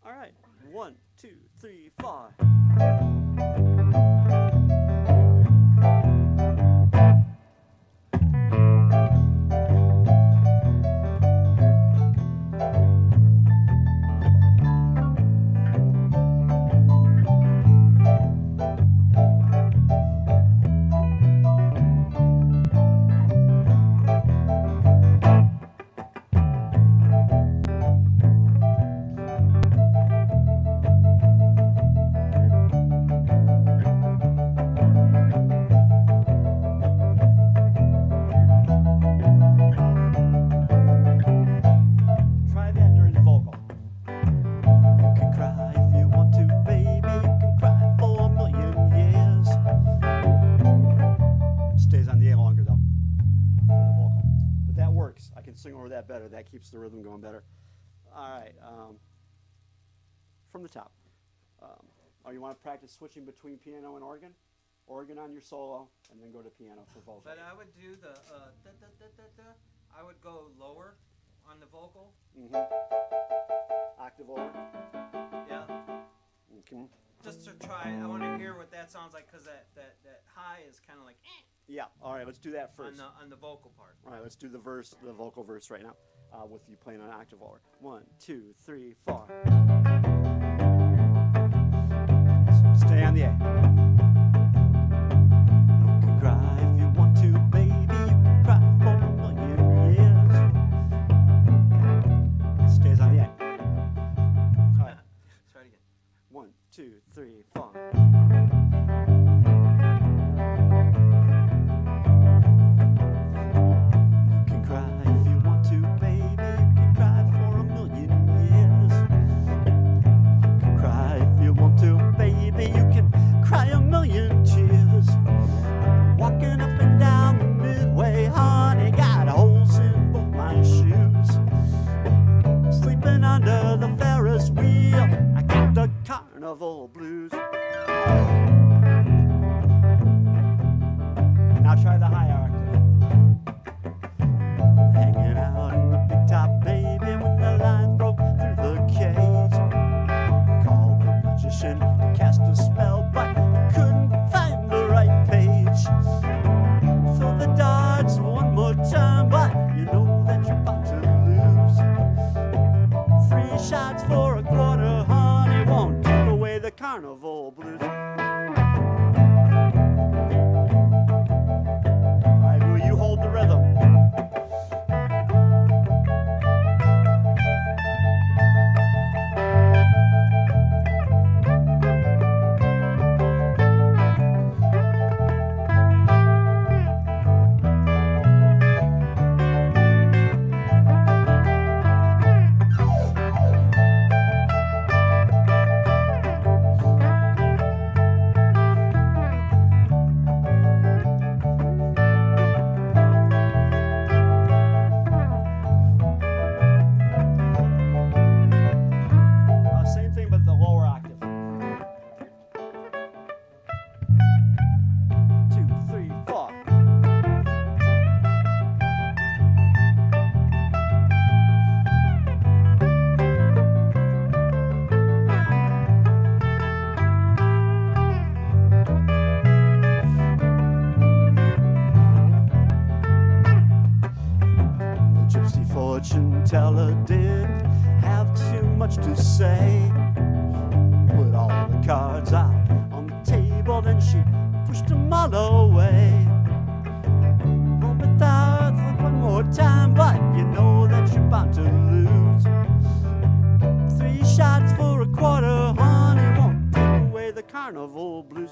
All right, 1, 2, 3, 4. Try that during the vocal. You can cry if you want to, baby. You can cry for a million years. Stays on the A longer though for the vocal, but that works. I can sing over that better. That keeps the rhythm going better. All right, from the top. Oh, you want to practice switching between piano and organ? Organ on your solo, and then go to piano for vocal. But I would do the da, da, da, da, da. I would go lower on the vocal. Octave over. Yeah. Okay. Just to try. I want to hear what that sounds like because that high is kind of like Yeah. All right, let's do that first. on the vocal part. All right, let's do the verse, the vocal verse right now, with you playing an octave over. 1, 2, 3, 4. Stay on the A. You can cry if you want to, baby. You can cry for a million years. Stays on the A. All right. Let's try it again. 1, 2, 3, 4. You can cry if you want to, baby. You can cry for a million years. You can cry if you want to, baby. You can cry a million tears. Walking up and down the midway, honey, got holes in both my shoes. Sleeping under the Ferris wheel, I got the carnival blues. Now try the high octave. Hanging out in the big top, baby, when the line broke through the cage. Called the magician to cast a spell, but he couldn't find the right page. Throw the darts one more time, but you know that you're about to lose. 3 shots for a quarter, honey, won't take away the carnival blues. All right, Louie, you hold the rhythm. tell her didn't have too much to say. Put all the cards out on the table, then she pushed them all away. Roll the dice one more time, but you know that you're bound to lose. 3 shots for a quarter, honey, won't take away the carnival blues.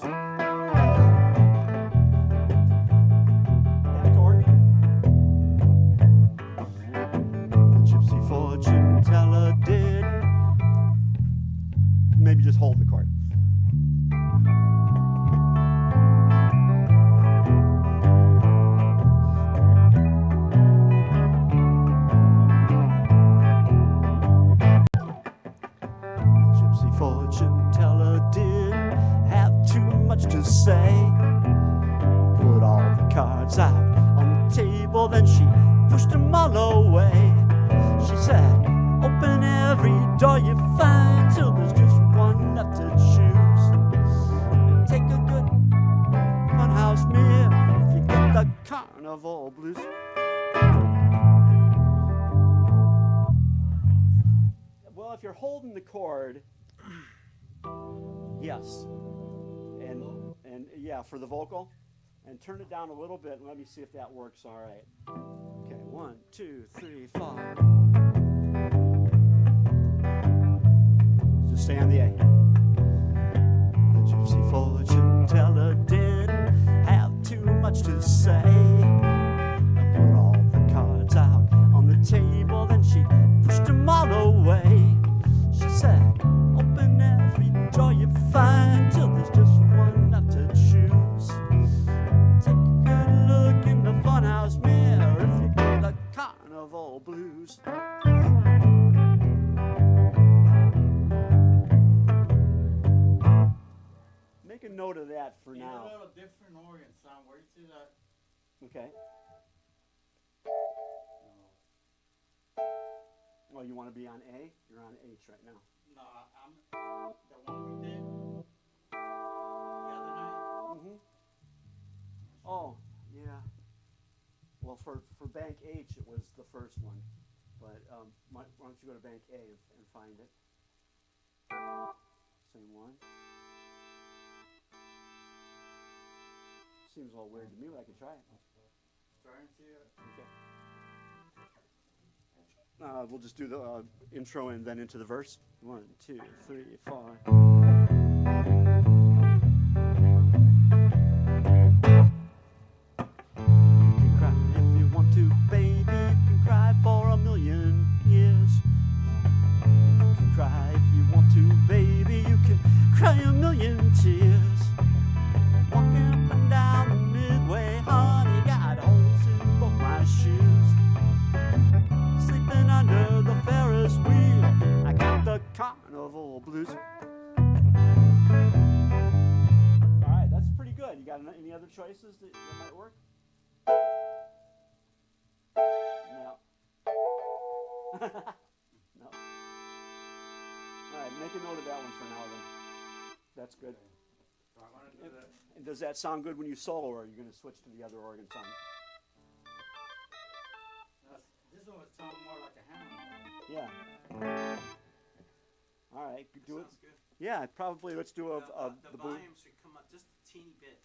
Fortune teller did. Maybe just hold the card. Gypsy fortune teller didn't have too much to say. Put all the cards out on the table, then she pushed them all away. She said, open every door you find till there's just one left to choose. And take a good funhouse meal if you get the carnival blues. Well, if you're holding the chord, yes. And yeah, for the vocal. And turn it down a little bit and let me see if that works all right. Okay, 1, 2, 3, 4. Just stay on the A. The gypsy fortune teller didn't have too much to say. I put all the cards out on the table, then she pushed them all away. She said, open every door you find till there's just one left to choose. Take a good look in the funhouse mirror if you get the carnival blues. Make a note of that for Need now. a little different organ sound. Where you see that? Okay. Well, you want to be on A? You're on H right now. No, I'm the one we did the other night. Mm-hmm. Oh, yeah. Well, for Bank H, it was the first one. But why don't you go to Bank A and find it? Same one. Seems a little weird to me, but I can try it. Try and see it. Okay. We'll just do the intro and then into the verse. 1, 2, 3, 4. You can cry if you want to, baby. You can cry for a million years. You can cry if you want to, baby. You can cry a million tears. Walking up and down the midway, honey, got holes in both my shoes. Sleeping under the Ferris wheel, I got the carnival blues. Alright, that's pretty good. You got any other choices that might work? No. No. Alright, make a note of that one for now then. That's good. So I want to do that. And does that sound good when you solo, or are you going to switch to the other organ sound? This one would sound more like a hammer. Yeah. All right, do it. Sounds good. Yeah, probably. Let's do The the blue volume should come up just a teeny bit.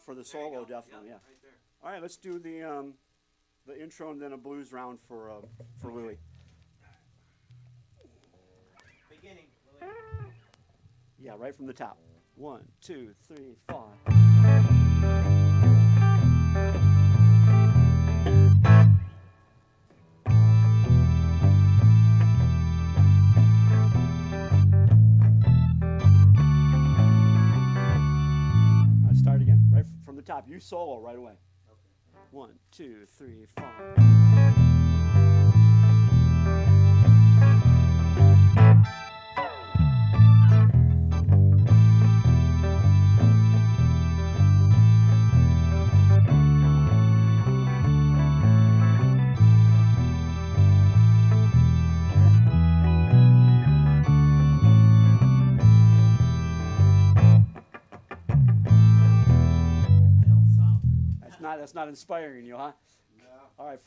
for the There you solo, go. definitely. Yep, Yeah. right there. All right, let's do the intro and then a blues round for Louie. Beginning. Willie. Yeah, right from the top. 1, 2, 3, 4. Let's start again. Right from the top. You solo right away. Okay. 1, 2, 3, 4. They don't sound good. That's not inspiring you, huh? No. All right.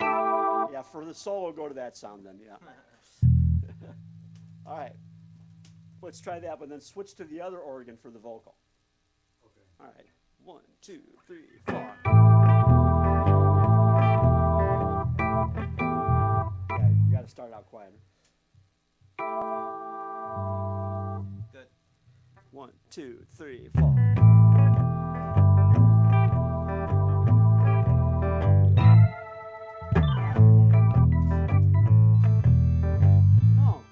For the solo, go to that sound then. Yeah. All right. Let's try that, but then switch to the other organ for the vocal. Okay. All right. 1, 2, 3, 4. Yeah, you got to start out quieter. Good. 1, 2, 3, 4. No,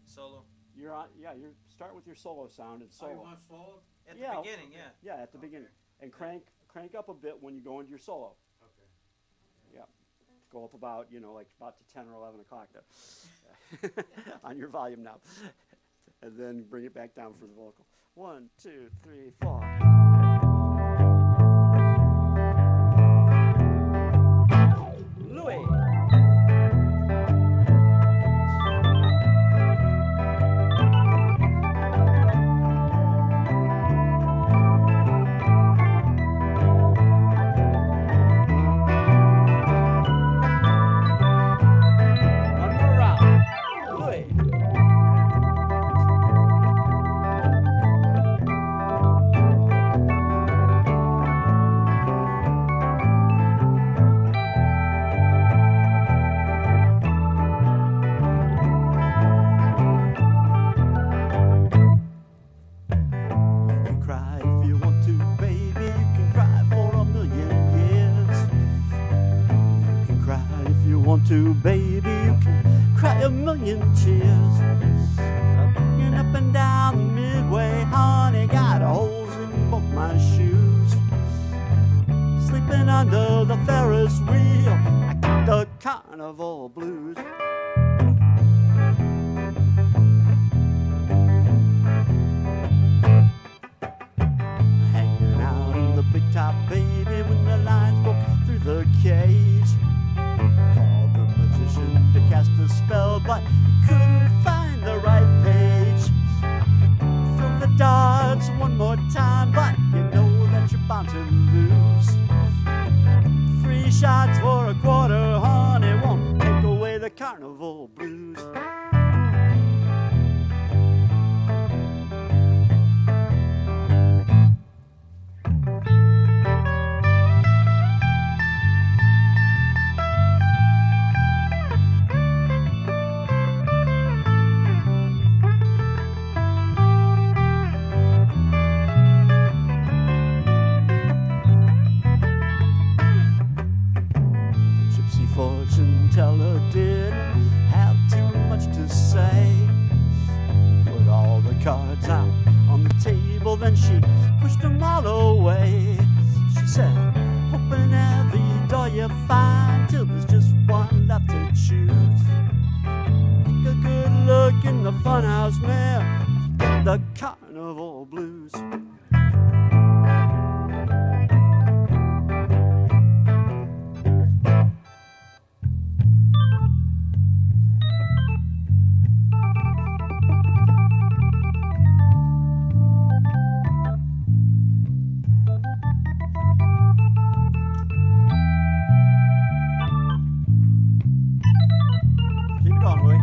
Solo. you're on. Yeah, you start with your solo sound and I solo. want solo? At Yeah. the beginning, yeah. Yeah, at the beginning, and crank up a bit when you go into your solo. Okay. Yeah, go up about like about to 10 or 11 o'clock there on your volume knob, and then bring it back down for the vocal. 1, 2, 3, 4. Louis. One more round. Louis. You can cry if you want to, baby. You can cry for a million years. You can cry if you want to, baby. You can cry a million tears. Walking up and down the midway, honey, got holes in both my shoes. Sleeping under the Ferris wheel, I got the carnival blues. Hanging out in the big top, baby, when the lines broke through the cage. Called the magician to cast a spell, but he couldn't find the right page. Throw the darts one more time, but you know that you're bound to lose. 3 shots for a quarter, honey, won't take away the carnival blues. Gypsy fortune teller didn't have too much to say. Put all the cards out on the table, then she pushed them all away. She said, open every door you find till there's just one left to choose. Take a good look in the funhouse mirror, get the carnival blues. Keep it going, Louis.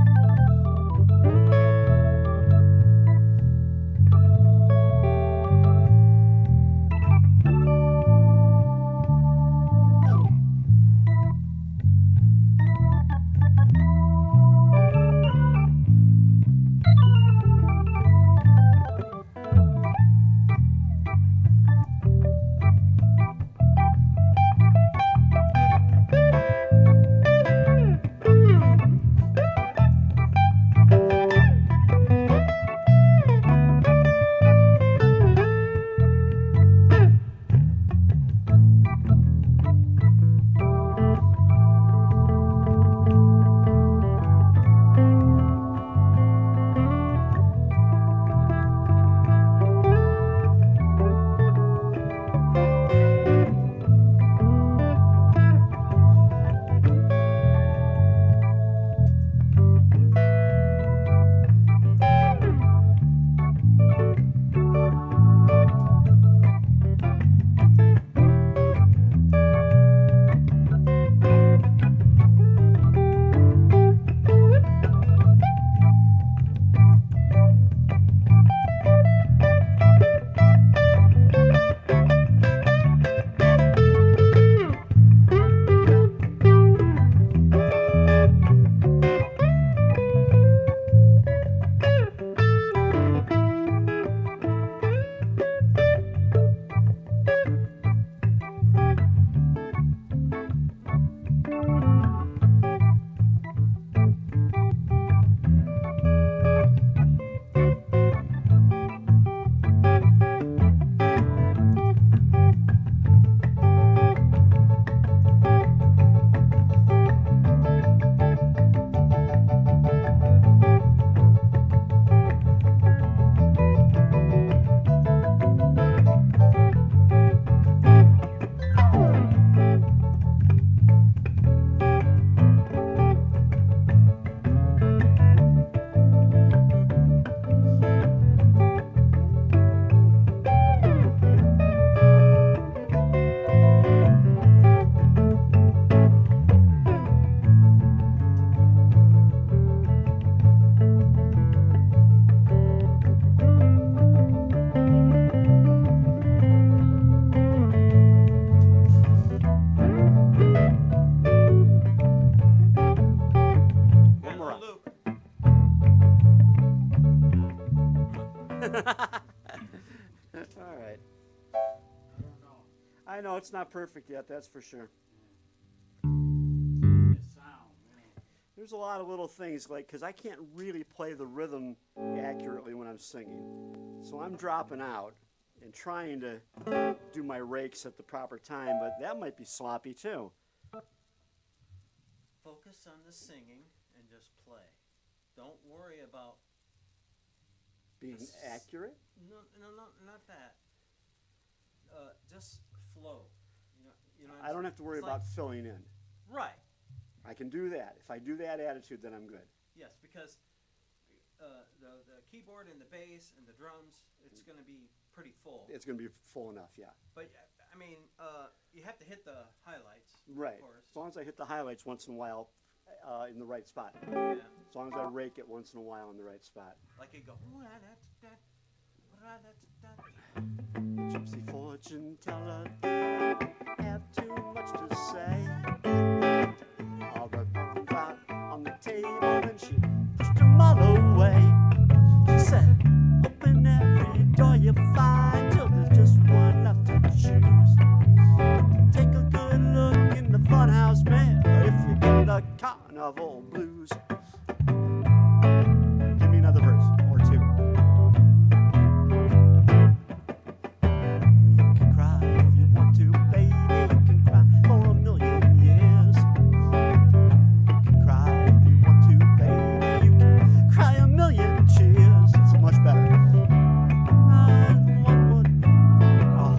I know it's not perfect yet, that's for sure. The sound, you know. There's a lot of little things, like, because I can't really play the rhythm accurately when I'm singing. So I'm dropping out and trying to do my rakes at the proper time, but that might be sloppy too. Focus on the singing and just play. Don't worry about Being accurate? no, not that. Just flow. You know. I don't have to worry It's about like- filling in. Right. I can do that. If I do that attitude, then I'm good. Yes, because the keyboard and the bass and the drums, it's going to be pretty full. It's going to be full enough, yeah. But I mean, you have to hit the highlights. Right. Of course. As long as I hit the highlights once in a while in the right spot. Yeah. As long as I rake it once in a while in the right spot. Like you go. Gypsy fortune teller didn't have too much to say. All the cards out on the table and she pushed them all away. She said, open every door you find till there's just one left to choose. Take a good look in the funhouse mirror if you get the carnival blues. Give me another verse or two. You can cry if you want to, baby. You can cry for a million years. You can cry if you want to, baby. You can cry a million tears. It's much better.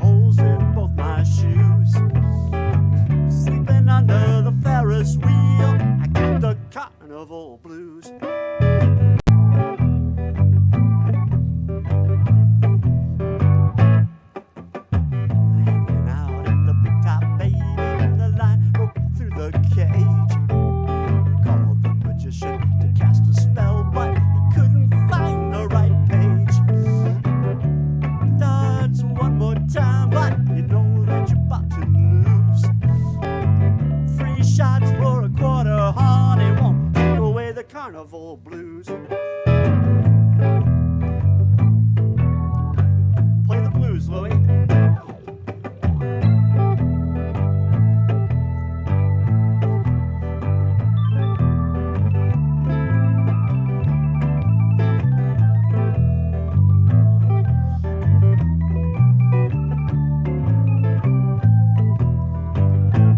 Holes in both my shoes. Sleeping under the Ferris wheel. I got the carnival blues. Hanging out in the big top, baby, and the line broke through the cage. Called the magician to cast a spell, but he couldn't find the right page. Starts one more time, but you know that you're about to lose. 3 shots for a quarter, honey, won't take away the carnival blues. Play the blues, Louie.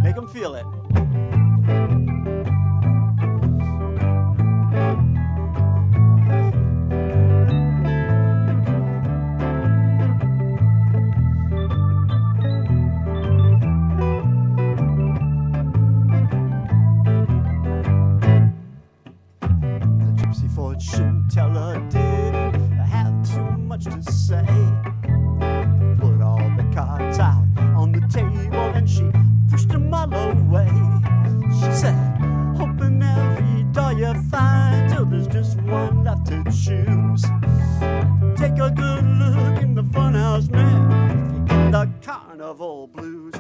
Make them feel it. The gypsy fortune teller didn't have too much to say. Put all the cards out on the table and she pushed them all away. She said, open every door you find till there's just one left to choose. Take a good look in the funhouse mirror if you get the carnival blues.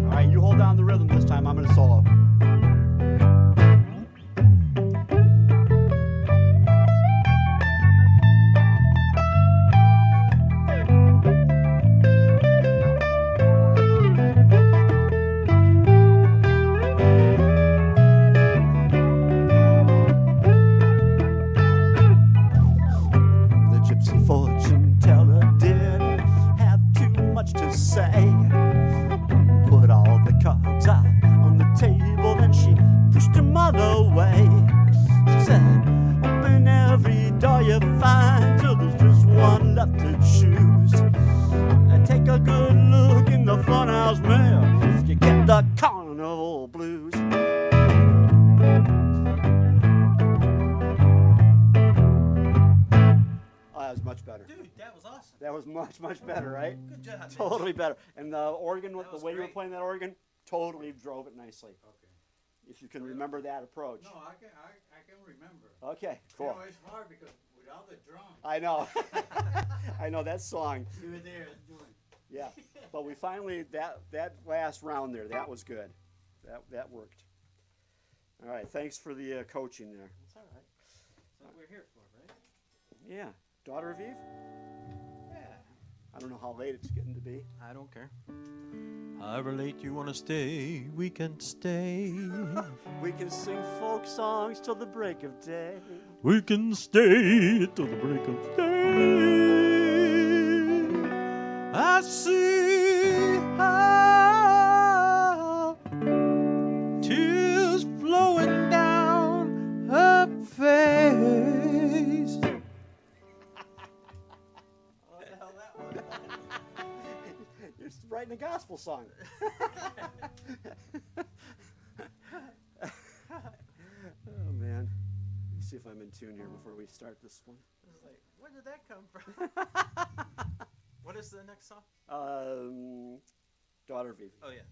All right, you hold down the rhythm this time. I'm going to solo. The gypsy fortune teller didn't have too much to say. Put all the cards out on the table, then she pushed them all away. She said, open every door you find till there's just one left to choose. And take a good look in the funhouse mirror if you get the carnival blues. Oh, that was much better. Dude, that was awesome. That was much, much better, right? Good job. Mitch. Totally better. And the organ, That the was way you were great. playing that organ, totally drove it nicely. Okay. If you can remember that approach. No, I can remember. Okay, You cool. know, it's hard because without the drum, I know. I know that song. you were there doing. Yeah. But we finally, that last round there, that was good. That worked. All right. Thanks for the coaching there. That's all right. That's what we're here for, right? Yeah. Daughter of Eve? Yeah. I don't know how late it's getting to be. I don't care. However late you want to stay, we can stay. We can sing folk songs till the break of day. We can stay till the break of day. I see how tears flowing down her face. What the hell that was? You're writing a gospel song. Oh man. Let me see if I'm in tune here before we start this one. It's like, where did that come from? What is the next song? Daughter of Eve. Oh yeah.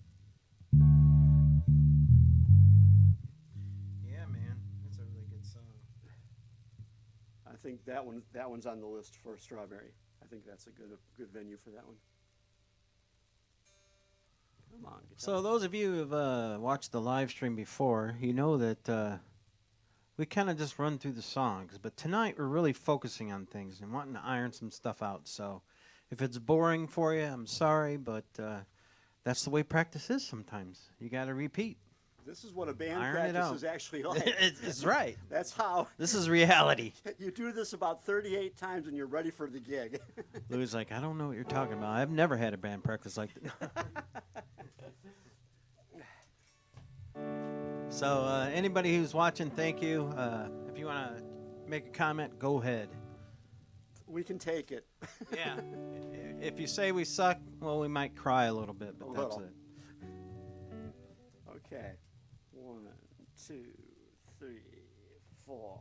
Yeah, man, that's a really good song. I think that one's on the list for Strawberry. I think that's a good venue for that one. Come on. Guitar. So those of you who've watched the live stream before, you know that we kind of just run through the songs. But tonight we're really focusing on things and wanting to iron some stuff out. So if it's boring for you, I'm sorry, but that's the way practice is sometimes. You got to repeat. This is what a band Iron it practice out. is actually like. It's right. That's how This is reality. you do this about 38 times and you're ready for the gig. Louis like, I don't know what you're talking about. I've never had a band practice like that. So anybody who's watching, thank you. If you want to make a comment, go ahead. We can take it. Yeah. If you say we suck, well, we might cry a little bit, but A that's little. it. Okay. 1, 2, 3, 4.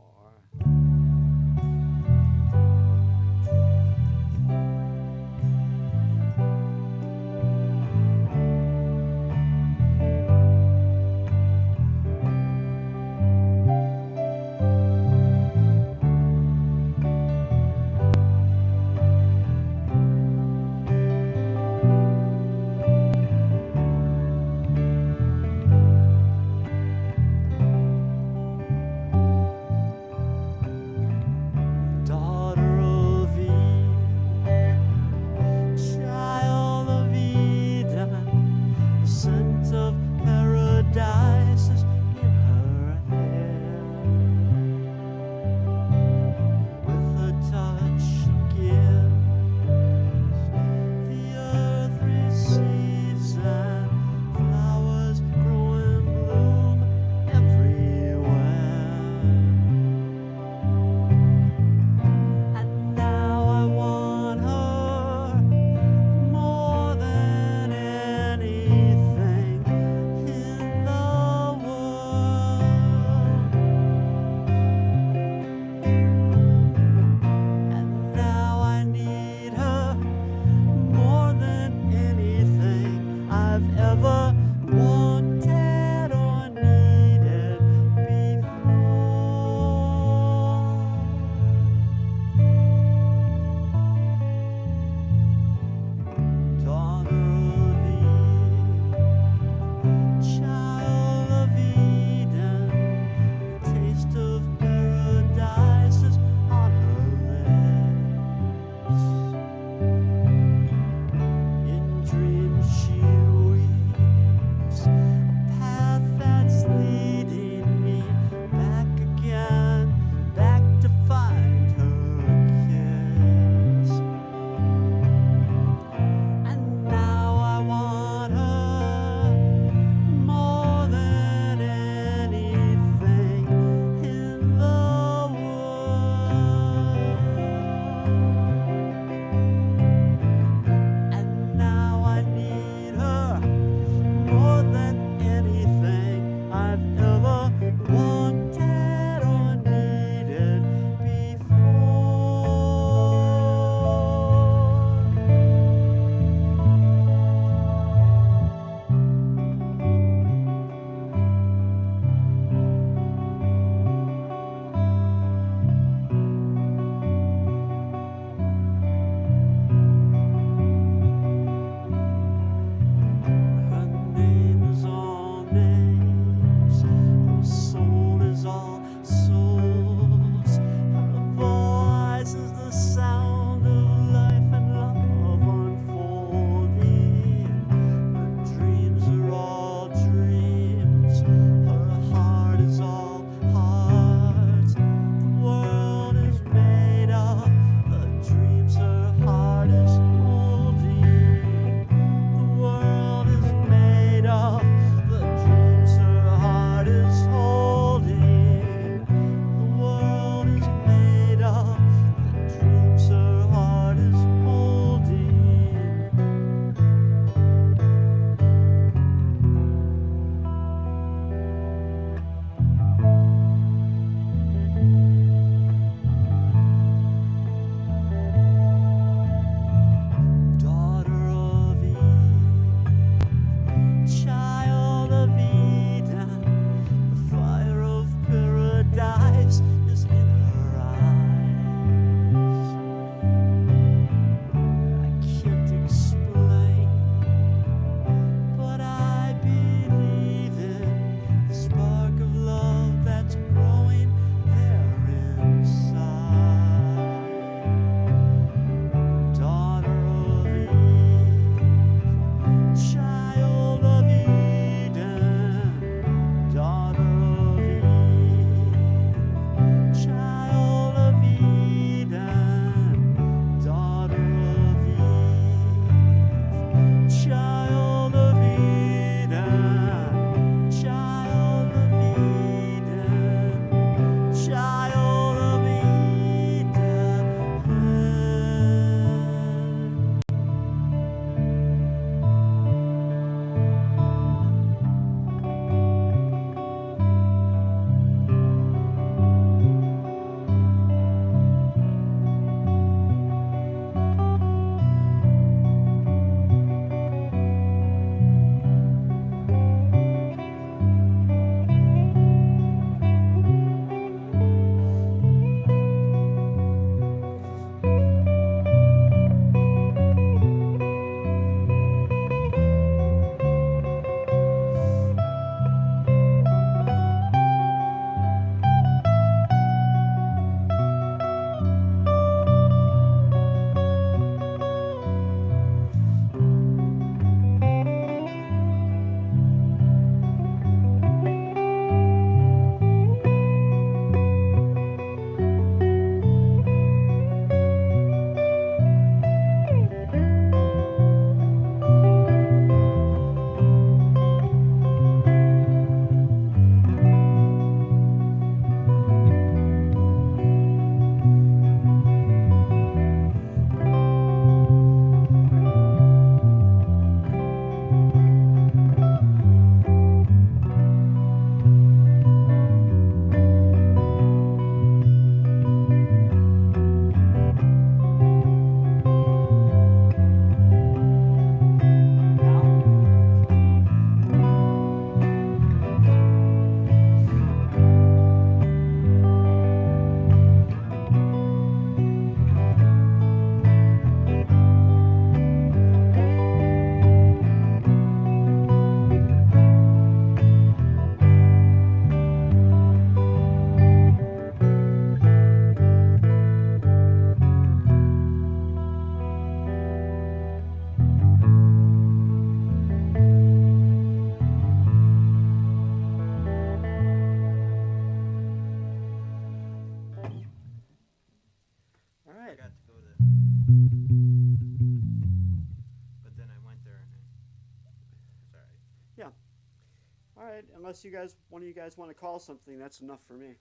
unless one of you guys want to call something, that's enough for me.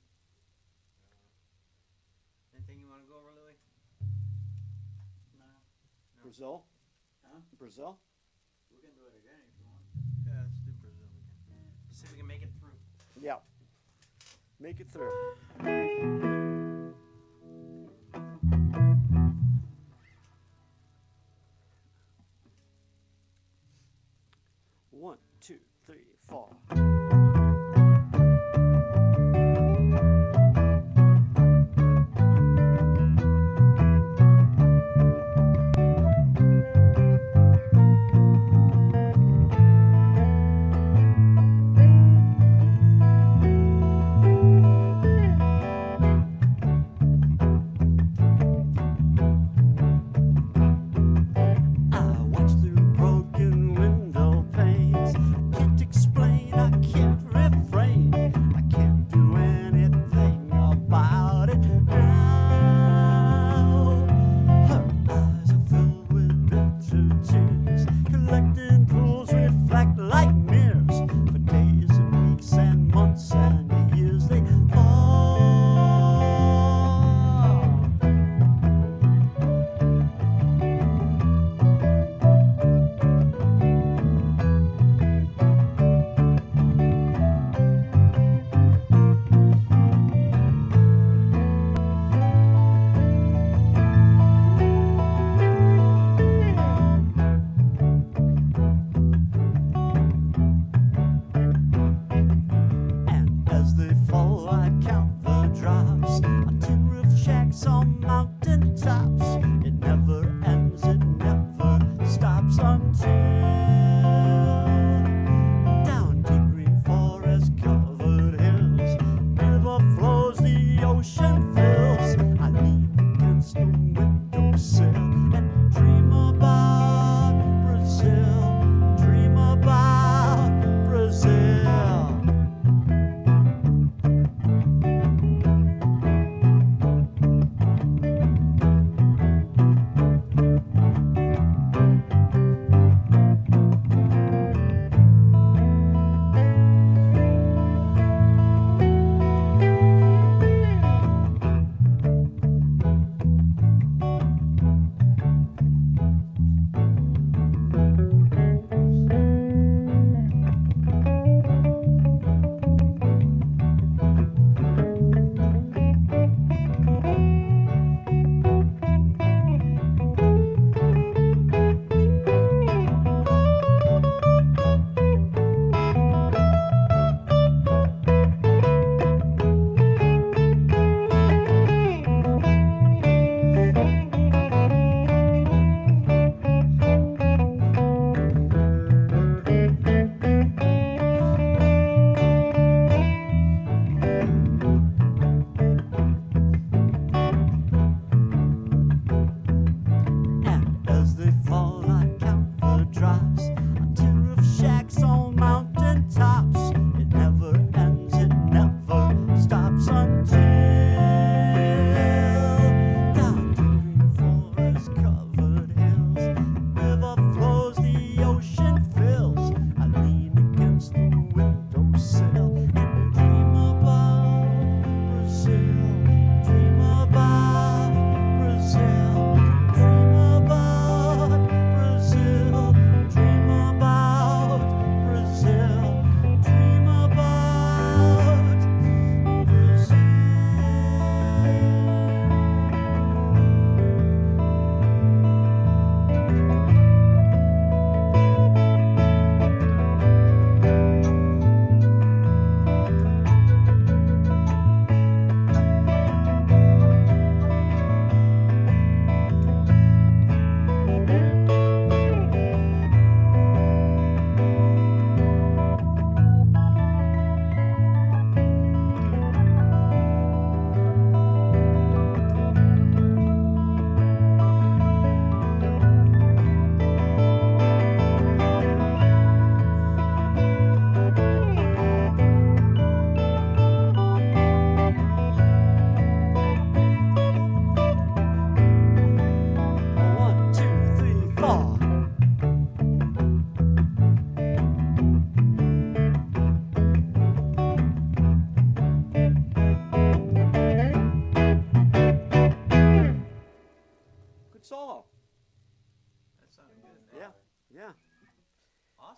Anything you want to go over, Louis? No, Brazil? Huh? Brazil? we can do it again if you want. Yeah, let's do Brazil again. See if we can make it through. Yeah. Make it through. One, two, three, four. I watch through broken window panes. Can't explain, I can't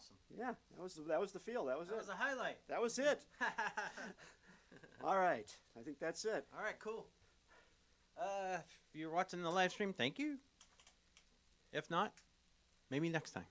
awesome. Yeah, that was the feel. That was That it. was a highlight. That was it. All right, I think that's it. All right, cool. If you're watching the live stream, thank you. If not, maybe next time.